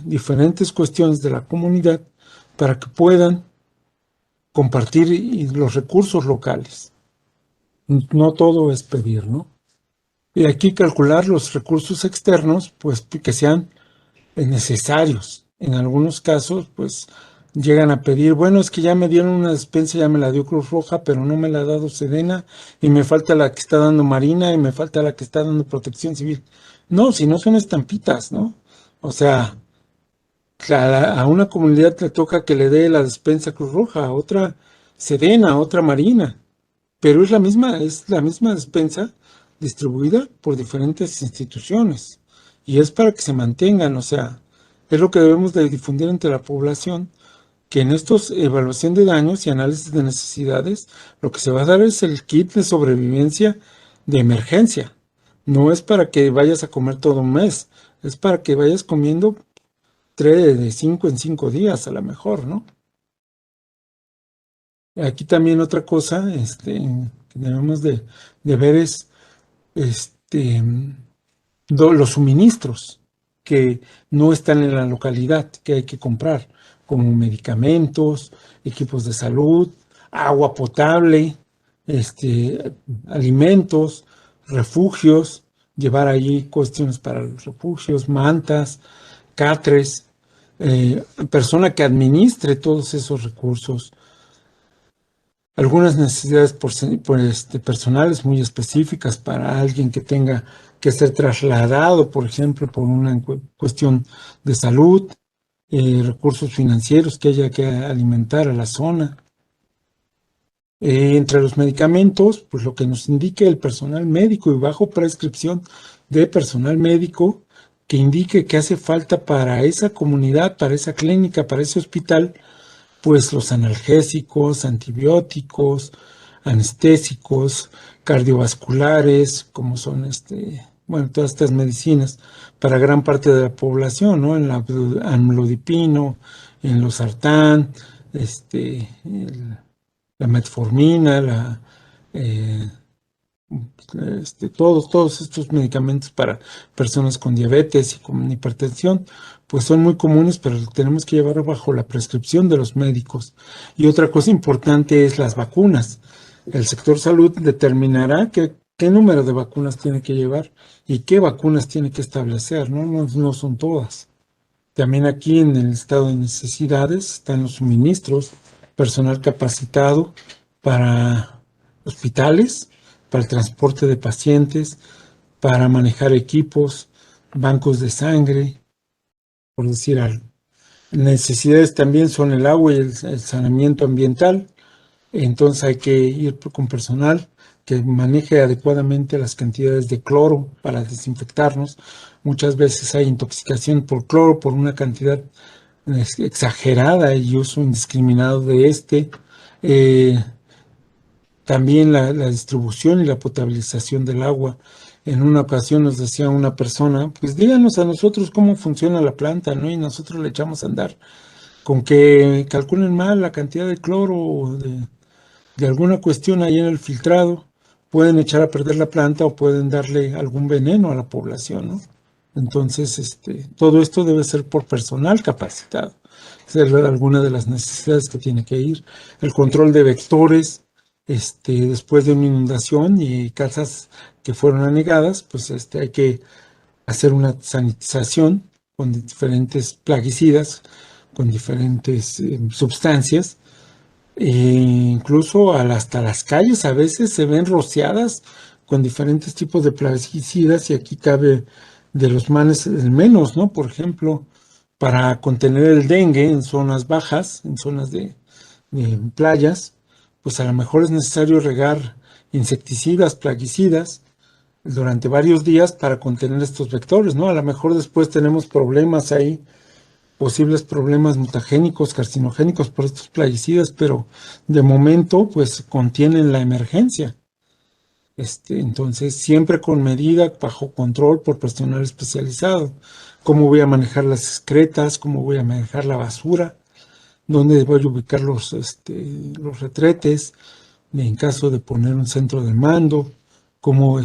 diferentes cuestiones de la comunidad para que puedan compartir los recursos locales. No todo es pedir, ¿no? Y aquí calcular los recursos externos, pues que sean necesarios. En algunos casos, pues llegan a pedir, bueno, es que ya me dieron una despensa, ya me la dio Cruz Roja, pero no me la ha dado Sedena, y me falta la que está dando Marina, y me falta la que está dando Protección Civil. No, si no son estampitas, ¿no? O sea, a una comunidad le toca que le dé la despensa Cruz Roja, a otra Sedena, a otra Marina, pero es la misma despensa distribuida por diferentes instituciones y es para que se mantengan, o sea, es lo que debemos de difundir entre la población, que en estos evaluación de daños y análisis de necesidades, lo que se va a dar es el kit de sobrevivencia de emergencia. No es para que vayas a comer todo un mes, es para que vayas comiendo de 5 en 5 días a lo mejor, ¿no? Aquí también otra cosa, que debemos de ver es este, los suministros que no están en la localidad, que hay que comprar, como medicamentos, equipos de salud, agua potable, alimentos, refugios, llevar allí cuestiones para los refugios, mantas, catres, persona que administre todos esos recursos, algunas necesidades personales muy específicas para alguien que tenga que ser trasladado, por ejemplo, por una cuestión de salud, recursos financieros que haya que alimentar a la zona. Entre los medicamentos, pues lo que nos indique el personal médico y bajo prescripción de personal médico que indique que hace falta para esa comunidad, para esa clínica, para ese hospital, pues los analgésicos, antibióticos, anestésicos, cardiovasculares, como son bueno, todas estas medicinas para gran parte de la población, ¿no? En la amlodipino, en los sartán, la metformina, eh, todos estos medicamentos para personas con diabetes y con hipertensión, pues son muy comunes, pero tenemos que llevar bajo la prescripción de los médicos. Y otra cosa importante es las vacunas. El sector salud determinará qué número de vacunas tiene que llevar y qué vacunas tiene que establecer, ¿no? No son todas. También aquí en el estado de necesidades están los suministros, personal capacitado para hospitales, para el transporte de pacientes, para manejar equipos, bancos de sangre, por decir algo. Necesidades también son el agua y el saneamiento ambiental. Entonces hay que ir con personal que maneje adecuadamente las cantidades de cloro para desinfectarnos. Muchas veces hay intoxicación por cloro por una cantidad exagerada y uso indiscriminado de Eh, También la distribución y la potabilización del agua. En una ocasión nos decía una persona, pues díganos a nosotros cómo funciona la planta, ¿no? Y nosotros le echamos a andar. Con que calculen mal la cantidad de cloro o de alguna cuestión ahí en el filtrado, pueden echar a perder la planta o pueden darle algún veneno a la población, ¿no? Entonces, todo esto debe ser por personal capacitado. Esa es alguna de las necesidades que tiene que ir. El control de vectores, después de una inundación y casas que fueron anegadas, pues hay que hacer una sanitización con diferentes plaguicidas, con diferentes sustancias incluso hasta las calles a veces se ven rociadas con diferentes tipos de plaguicidas y aquí cabe de los males el menos, ¿no? Por ejemplo, para contener el dengue en zonas bajas, en zonas de playas, pues a lo mejor es necesario regar insecticidas, plaguicidas durante varios días para contener estos vectores, ¿no? A lo mejor después tenemos problemas ahí posibles problemas mutagénicos, carcinogénicos por estos plaguicidas, pero de momento pues contienen la emergencia. Entonces, siempre con medida, bajo control por personal especializado. ¿Cómo voy a manejar las excretas? ¿Cómo voy a manejar la basura? ¿Dónde voy a ubicar los retretes? En caso de poner un centro de mando, ¿cómo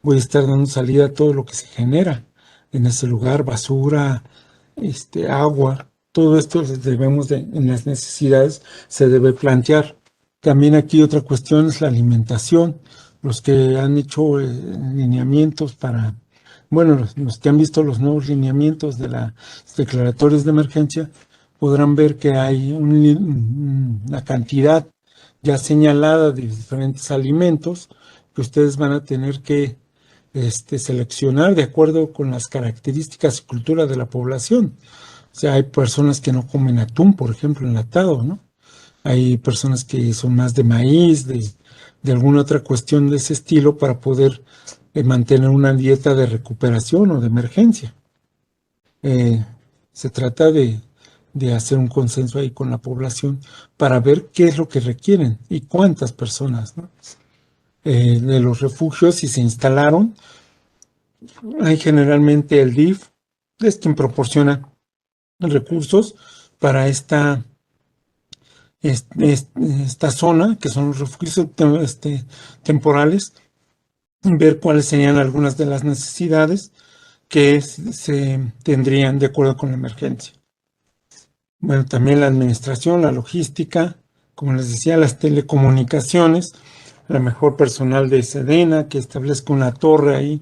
voy a estar dando salida a todo lo que se genera en ese lugar, basura, agua, todo esto en las necesidades se debe plantear. También aquí otra cuestión es la alimentación. Los que han hecho lineamientos bueno, los que han visto los nuevos lineamientos de las declaratorias de emergencia, podrán ver que hay una cantidad ya señalada de diferentes alimentos que ustedes van a tener que seleccionar de acuerdo con las características y cultura de la población. O sea, hay personas que no comen atún, por ejemplo, enlatado, ¿no? Hay personas que son más de maíz, de alguna otra cuestión de ese estilo para poder mantener una dieta de recuperación o de emergencia. Eh, Se trata de hacer un consenso ahí con la población para ver qué es lo que requieren y cuántas personas, ¿no? De los refugios, si se instalaron, hay generalmente el DIF, es quien proporciona recursos para esta zona, que son los refugios temporales, ver cuáles serían algunas de las necesidades que se tendrían de acuerdo con la emergencia. Bueno, también la administración, la logística, como les decía, las telecomunicaciones, a lo mejor personal de Sedena que establezca una torre ahí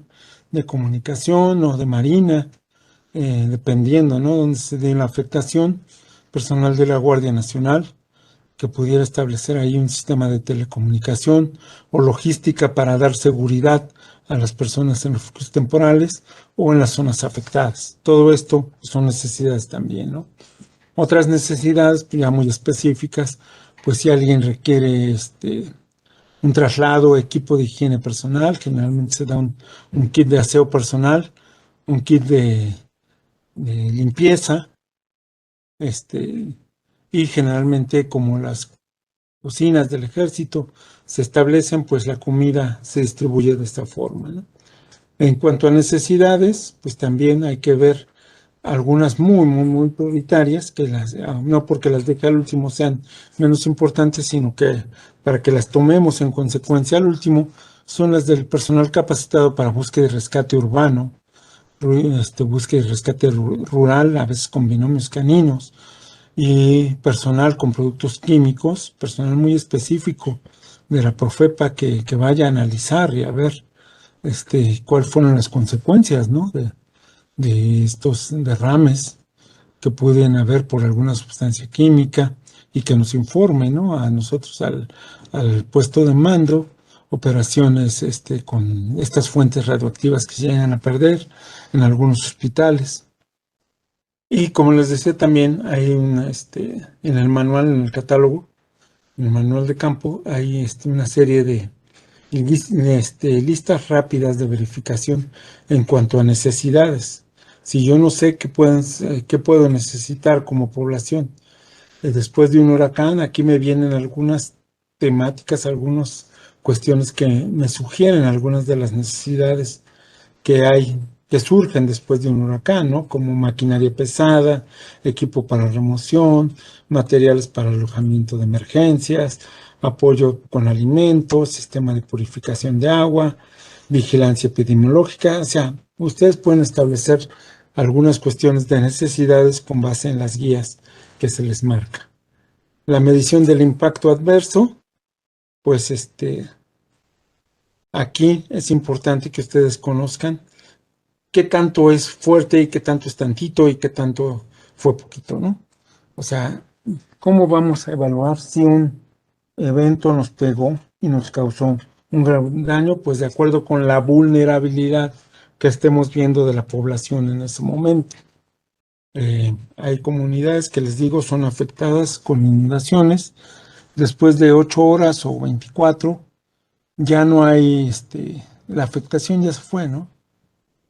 de comunicación o de marina, dependiendo, ¿no? Donde se dé la afectación, personal de la Guardia Nacional, que pudiera establecer ahí un sistema de telecomunicación o logística para dar seguridad a las personas en los refugios temporales o en las zonas afectadas. Todo esto son necesidades también, ¿no? Otras necesidades ya muy específicas, pues si alguien requiere un traslado, equipo de higiene personal, generalmente se da un kit de aseo personal, un kit de limpieza, y generalmente como las cocinas del ejército se establecen, pues la comida se distribuye de esta forma, ¿no? En cuanto a necesidades, pues también hay que ver algunas muy prioritarias, no porque las deje al último sean menos importantes, sino que para que las tomemos en consecuencia al último, son las del personal capacitado para búsqueda y rescate urbano, búsqueda y rescate rural, a veces con binomios caninos, y personal con productos químicos, personal muy específico de la Profepa que vaya a analizar y a ver cuáles fueron las consecuencias, ¿no? De estos derrames que pueden haber por alguna sustancia química y que nos informe, ¿no? A nosotros, al puesto de mando, operaciones con estas fuentes radioactivas que se llegan a perder en algunos hospitales. Y como les decía también, hay en el manual, en el catálogo, en el manual de campo, hay una serie de listas rápidas de verificación en cuanto a necesidades. Si yo no sé qué puedo necesitar como población después de un huracán, aquí me vienen algunas temáticas, algunas cuestiones que me sugieren algunas de las necesidades que surgen después de un huracán, ¿no? Como maquinaria pesada, equipo para remoción, materiales para alojamiento de emergencias, apoyo con alimentos, sistema de purificación de agua, vigilancia epidemiológica. O sea, ustedes pueden establecer algunas cuestiones de necesidades con base en las guías que se les marca. La medición del impacto adverso, pues aquí es importante que ustedes conozcan qué tanto es fuerte y qué tanto es tantito y qué tanto fue poquito, ¿no? O sea, ¿cómo vamos a evaluar si un evento nos pegó y nos causó un gran daño? Pues de acuerdo con la vulnerabilidad que estemos viendo de la población en ese momento. Hay comunidades que les digo son afectadas con inundaciones. Después de 8 horas o 24, ya no hay, la afectación ya se fue, ¿no?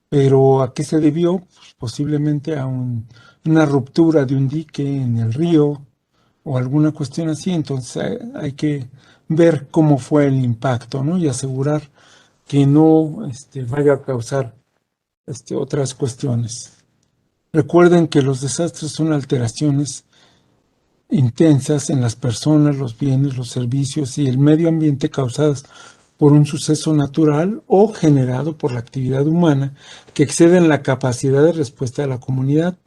Pero ¿a qué se debió? Pues posiblemente a una ruptura de un dique en el río o alguna cuestión así. Entonces hay que ver cómo fue el impacto, ¿no? Y asegurar que no vaya a causar otras cuestiones. Recuerden que los desastres son alteraciones intensas en las personas, los bienes, los servicios y el medio ambiente causadas por un suceso natural o generado por la actividad humana que exceden la capacidad de respuesta de la comunidad.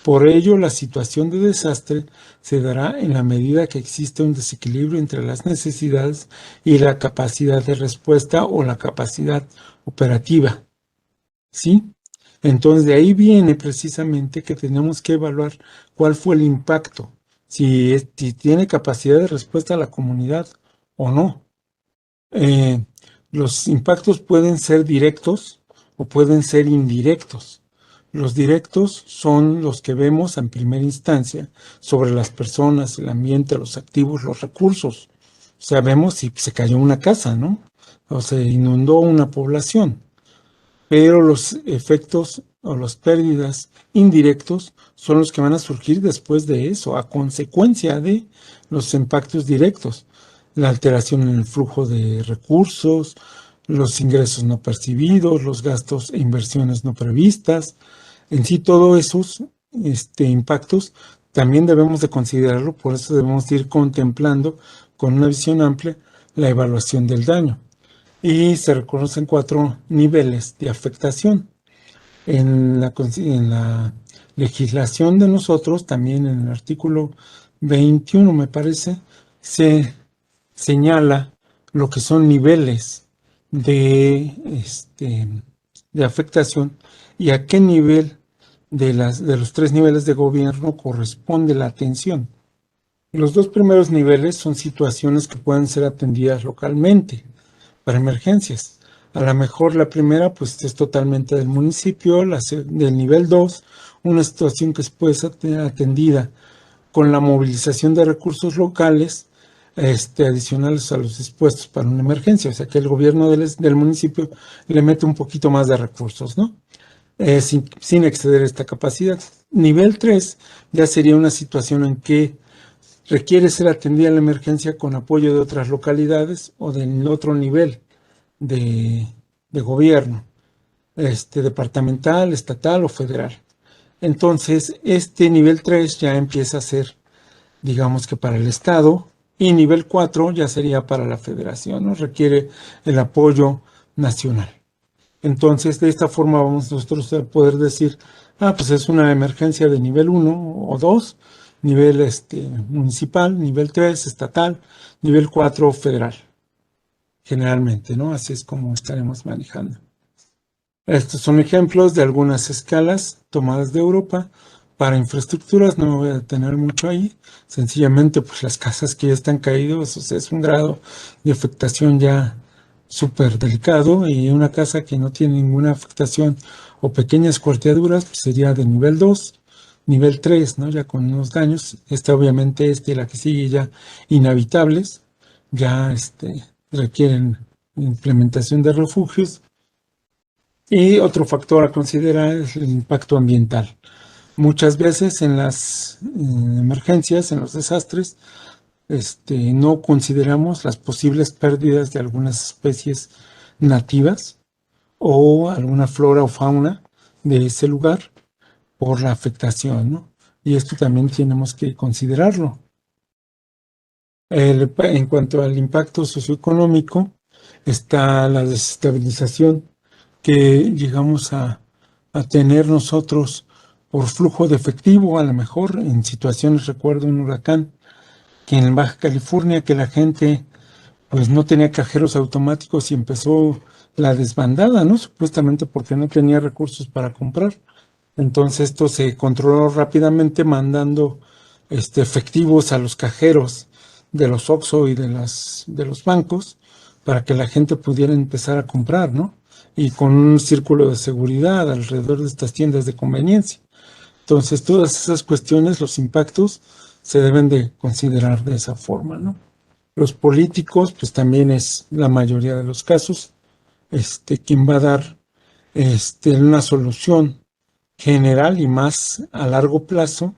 Por ello, la situación de desastre se dará en la medida que existe un desequilibrio entre las necesidades y la capacidad de respuesta o la capacidad operativa. ¿Sí? Entonces, de ahí viene precisamente que tenemos que evaluar cuál fue el impacto, si tiene capacidad de respuesta a la comunidad o no. Eh, los impactos pueden ser directos o pueden ser indirectos. Los directos son los que vemos en primera instancia sobre las personas, el ambiente, los activos, los recursos. O sea, vemos si se cayó una casa, ¿no? O se inundó una población. Pero los efectos o las pérdidas indirectos son los que van a surgir después de eso, a consecuencia de los impactos directos. La alteración en el flujo de recursos, los ingresos no percibidos, los gastos e inversiones no previstas. En sí, todos esos impactos también debemos de considerarlo, por eso debemos ir contemplando con una visión amplia la evaluación del daño. Y se reconocen 4 niveles de afectación. En la legislación de nosotros, también en el artículo 21, me parece, se señala lo que son niveles de, de afectación y a qué nivel de los 3 niveles de gobierno corresponde la atención. Los 2 primeros niveles son situaciones que pueden ser atendidas localmente para emergencias. A lo mejor la primera pues es totalmente del municipio, del nivel 2, una situación que puede ser atendida con la movilización de recursos locales adicionales a los dispuestos para una emergencia, o sea que el gobierno del municipio le mete un poquito más de recursos, ¿no? Sin exceder esta capacidad. Nivel 3 ya sería una situación en que requiere ser atendida la emergencia con apoyo de otras localidades o del otro nivel de, de gobierno, departamental, estatal o federal. Entonces, este nivel 3 ya empieza a ser, digamos que para el Estado, y nivel 4 ya sería para la federación, ¿no? Requiere el apoyo nacional. Entonces, de esta forma vamos nosotros a poder decir, pues es una emergencia de nivel 1 o 2, nivel municipal, nivel 3 estatal, nivel 4 federal, generalmente, ¿no? Así es como estaremos manejando. Estos son ejemplos de algunas escalas tomadas de Europa para infraestructuras. No me voy a detener mucho ahí. Sencillamente, pues las casas que ya están caídas, o sea, es un grado de afectación ya súper delicado, y una casa que no tiene ninguna afectación o pequeñas cuarteaduras, pues sería de nivel 2, nivel 3, ¿no? Ya con unos daños. Obviamente, y la que sigue ya inhabitables, ya requieren implementación de refugios. Y otro factor a considerar es el impacto ambiental. Muchas veces en las emergencias, en los desastres, no consideramos las posibles pérdidas de algunas especies nativas o alguna flora o fauna de ese lugar por la afectación, ¿no? Y esto también tenemos que considerarlo. En cuanto al impacto socioeconómico, está la desestabilización que llegamos a tener nosotros por flujo de efectivo, a lo mejor en situaciones, recuerdo un huracán que en Baja California, que la gente pues no tenía cajeros automáticos y empezó la desbandada, ¿no? Supuestamente porque no tenía recursos para comprar. Entonces esto se controló rápidamente mandando efectivos a los cajeros de los Oxxo y de los bancos para que la gente pudiera empezar a comprar, ¿no? Y con un círculo de seguridad alrededor de estas tiendas de conveniencia. Entonces, todas esas cuestiones, los impactos, se deben de considerar de esa forma, ¿no? Los políticos, pues también es la mayoría de los casos, quien va a dar una solución general y más a largo plazo,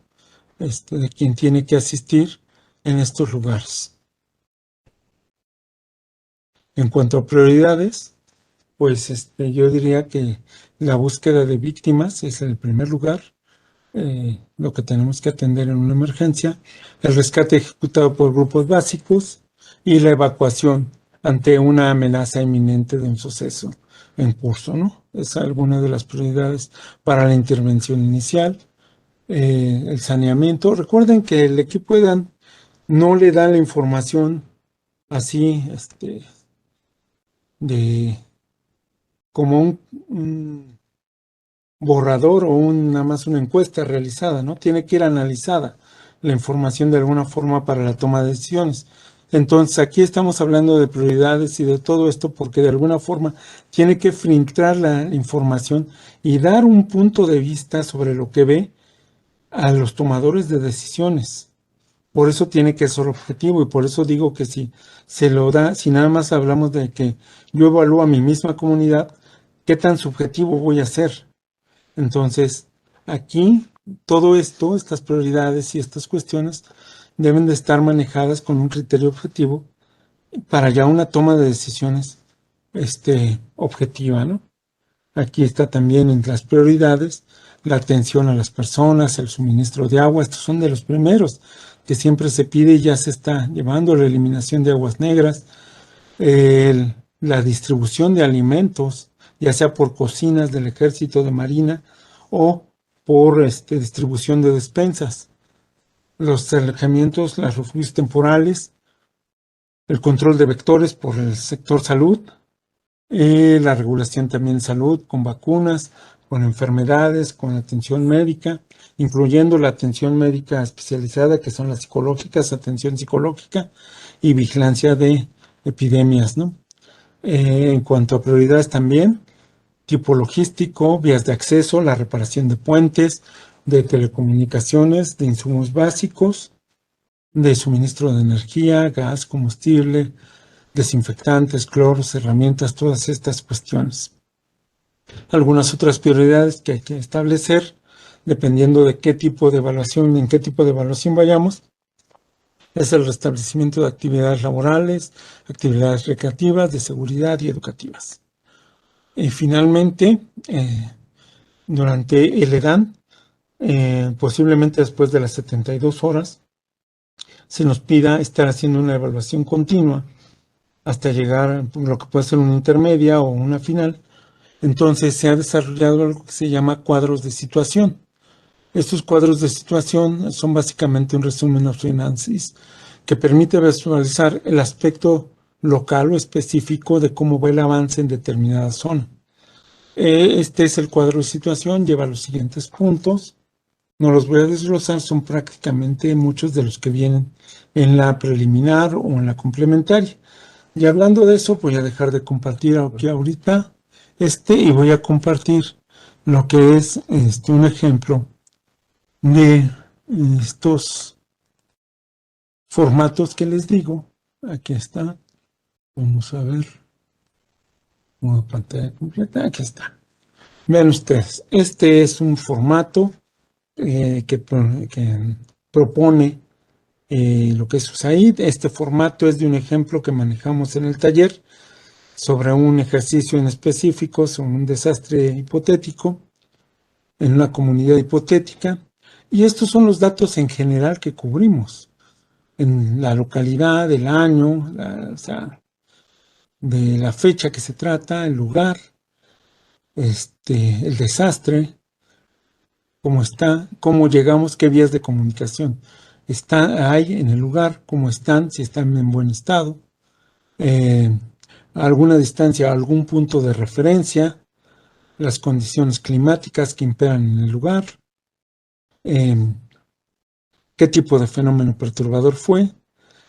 de quien tiene que asistir en estos lugares. En cuanto a prioridades, pues yo diría que la búsqueda de víctimas es el primer lugar, lo que tenemos que atender en una emergencia, el rescate ejecutado por grupos básicos y la evacuación ante una amenaza inminente de un suceso en curso, ¿no? Es alguna de las prioridades para la intervención inicial. El saneamiento. Recuerden que el equipo EDAN no le da la información así, de como un borrador o nada más una encuesta realizada, ¿no? Tiene que ir analizada la información de alguna forma para la toma de decisiones. Entonces, aquí estamos hablando de prioridades y de todo esto porque de alguna forma tiene que filtrar la información y dar un punto de vista sobre lo que ve a los tomadores de decisiones. Por eso tiene que ser objetivo, y por eso digo que si se lo da, si nada más hablamos de que yo evalúo a mi misma comunidad, ¿qué tan subjetivo voy a ser? Entonces, aquí todo esto, estas prioridades y estas cuestiones deben de estar manejadas con un criterio objetivo para ya una toma de decisiones objetiva, ¿no? Aquí está también entre las prioridades la atención a las personas, el suministro de agua. Estos son de los primeros que siempre se pide y ya se está llevando, la eliminación de aguas negras, la distribución de alimentos, ya sea por cocinas del ejército de marina o por distribución de despensas, los alojamientos, los refugios temporales, el control de vectores por el sector salud, la regulación también de salud con vacunas, con enfermedades, con atención médica, incluyendo la atención médica especializada, que son las psicológicas, atención psicológica y vigilancia de epidemias, ¿no? En cuanto a prioridades también, tipo logístico, vías de acceso, la reparación de puentes, de telecomunicaciones, de insumos básicos, de suministro de energía, gas, combustible, desinfectantes, cloros, herramientas, todas estas cuestiones. Algunas otras prioridades que hay que establecer, dependiendo de qué tipo de evaluación, en qué tipo de evaluación vayamos, es el restablecimiento de actividades laborales, actividades recreativas, de seguridad y educativas. Y finalmente, durante el EDAN, posiblemente después de las 72 horas, se nos pida estar haciendo una evaluación continua hasta llegar a lo que puede ser una intermedia o una final. Entonces se ha desarrollado algo que se llama cuadros de situación. Estos cuadros de situación son básicamente un resumen of finances que permite visualizar el aspecto local o específico de cómo va el avance en determinada zona. Este es el cuadro de situación, lleva los siguientes puntos. No los voy a desglosar, son prácticamente muchos de los que vienen en la preliminar o en la complementaria. Y hablando de eso, voy a dejar de compartir aquí ahorita y voy a compartir lo que es un ejemplo de estos formatos que les digo. Aquí está. Vamos a ver. Modo pantalla completa. Aquí está. Vean ustedes. Este es un formato que propone lo que es USAID. Este formato es de un ejemplo que manejamos en el taller sobre un ejercicio en específico, sobre un desastre hipotético en una comunidad hipotética. Y estos son los datos en general que cubrimos en la localidad, el año, o sea, de la fecha que se trata, el lugar, el desastre, cómo está, cómo llegamos, qué vías de comunicación hay en el lugar, cómo están, si están en buen estado, alguna distancia, algún punto de referencia, las condiciones climáticas que imperan en el lugar, qué tipo de fenómeno perturbador fue,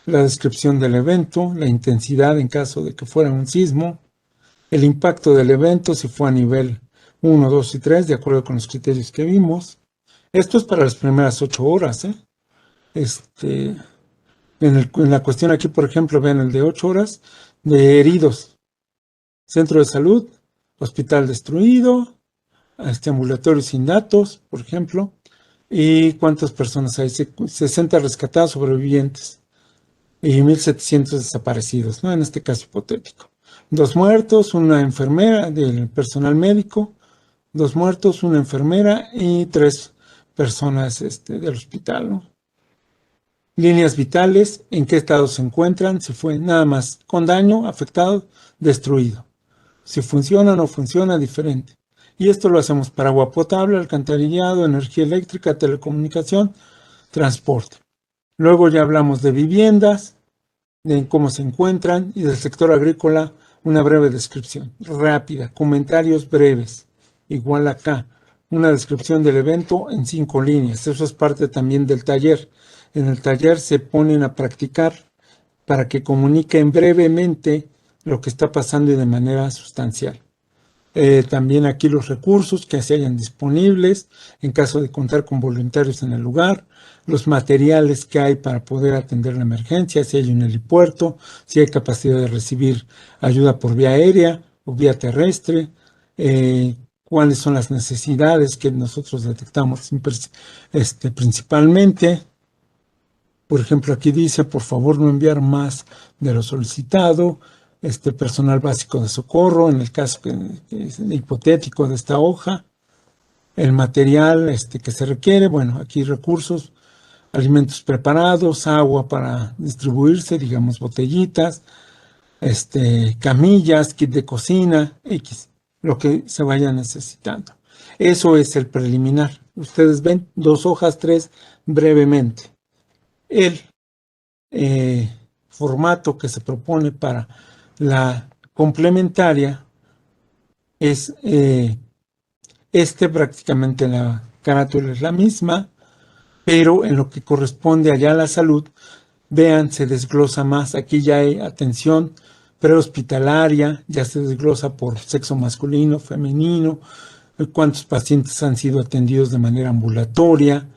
la descripción del evento, la intensidad en caso de que fuera un sismo, el impacto del evento si fue a nivel 1, 2 y 3, de acuerdo con los criterios que vimos. Esto es para las primeras 8 horas. En la cuestión aquí, por ejemplo, vean el de 8 horas de heridos. Centro de salud, hospital destruido, ambulatorio sin datos, por ejemplo. ¿Y cuántas personas hay? 60 rescatados sobrevivientes y 1,700 desaparecidos, ¿no? En este caso hipotético. 2 muertos, una enfermera del personal médico, 2 muertos, una enfermera y 3 personas del hospital, ¿no? Líneas vitales, en qué estado se encuentran, si fue nada más con daño, afectado, destruido. Si funciona o no funciona, diferente. Y esto lo hacemos para agua potable, alcantarillado, energía eléctrica, telecomunicación, transporte. Luego ya hablamos de viviendas, de cómo se encuentran, y del sector agrícola, una breve descripción rápida, comentarios breves. Igual acá, una descripción del evento en 5 líneas. Eso es parte también del taller. En el taller se ponen a practicar para que comuniquen brevemente lo que está pasando y de manera sustancial. También aquí los recursos que se hayan disponibles en caso de contar con voluntarios en el lugar, los materiales que hay para poder atender la emergencia, si hay un helipuerto, si hay capacidad de recibir ayuda por vía aérea o vía terrestre, cuáles son las necesidades que nosotros detectamos principalmente. Por ejemplo, aquí dice, por favor, no enviar más de lo solicitado, personal básico de socorro, en el caso que es hipotético de esta hoja, el material que se requiere, bueno, aquí recursos, alimentos preparados, agua para distribuirse, digamos, botellitas, camillas, kit de cocina, X, lo que se vaya necesitando. Eso es el preliminar. Ustedes ven 2 hojas, 3, brevemente. El formato que se propone para la complementaria es prácticamente la carátula es la misma, pero en lo que corresponde allá a la salud, vean, se desglosa más. Aquí ya hay atención prehospitalaria, ya se desglosa por sexo masculino, femenino, cuántos pacientes han sido atendidos de manera ambulatoria,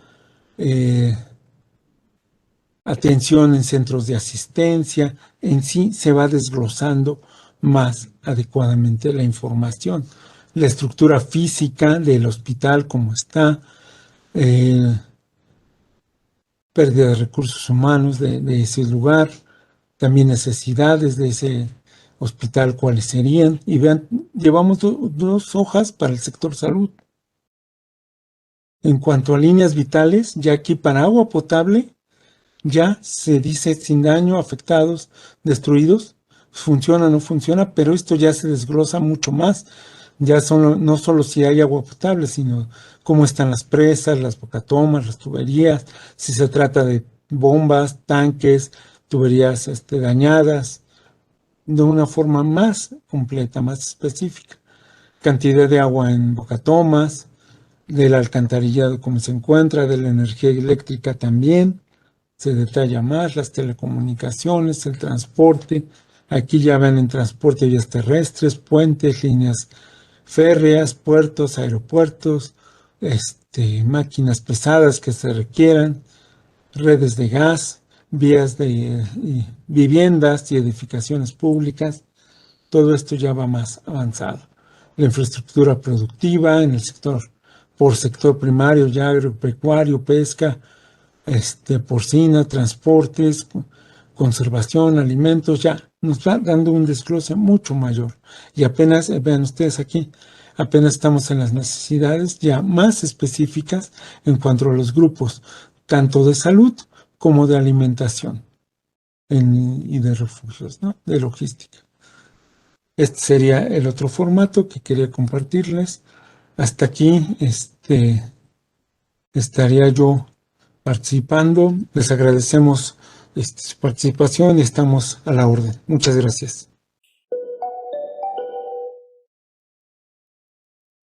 atención en centros de asistencia, en sí se va desglosando más adecuadamente la información. La estructura física del hospital, cómo está, eh, pérdida de recursos humanos de ese lugar, también necesidades de ese hospital, cuáles serían. Y vean, llevamos dos hojas para el sector salud. En cuanto a líneas vitales, ya aquí para agua potable, ya se dice sin daño, afectados, destruidos, funciona o no funciona, pero esto ya se desglosa mucho más. Ya no solo si hay agua potable, sino cómo están las presas, las bocatomas, las tuberías, si se trata de bombas, tanques, tuberías dañadas, de una forma más completa, más específica. Cantidad de agua en bocatomas, del alcantarillado cómo se encuentra, de la energía eléctrica también se detalla más, las telecomunicaciones, el transporte. Aquí ya ven en transporte vías terrestres, puentes, líneas férreas, puertos, aeropuertos, máquinas pesadas que se requieran, redes de gas, vías de viviendas y edificaciones públicas. Todo esto ya va más avanzado. La infraestructura productiva en el sector, por sector primario, ya agropecuario, pesca, porcina, transportes, conservación, alimentos, ya nos va dando un desglose mucho mayor. Y apenas, vean ustedes aquí, apenas estamos en las necesidades ya más específicas en cuanto a los grupos, tanto de salud como de alimentación y de refugios, ¿no? De logística. Este sería el otro formato que quería compartirles. Hasta aquí, estaría yo participando. Les agradecemos su participación y estamos a la orden. Muchas gracias.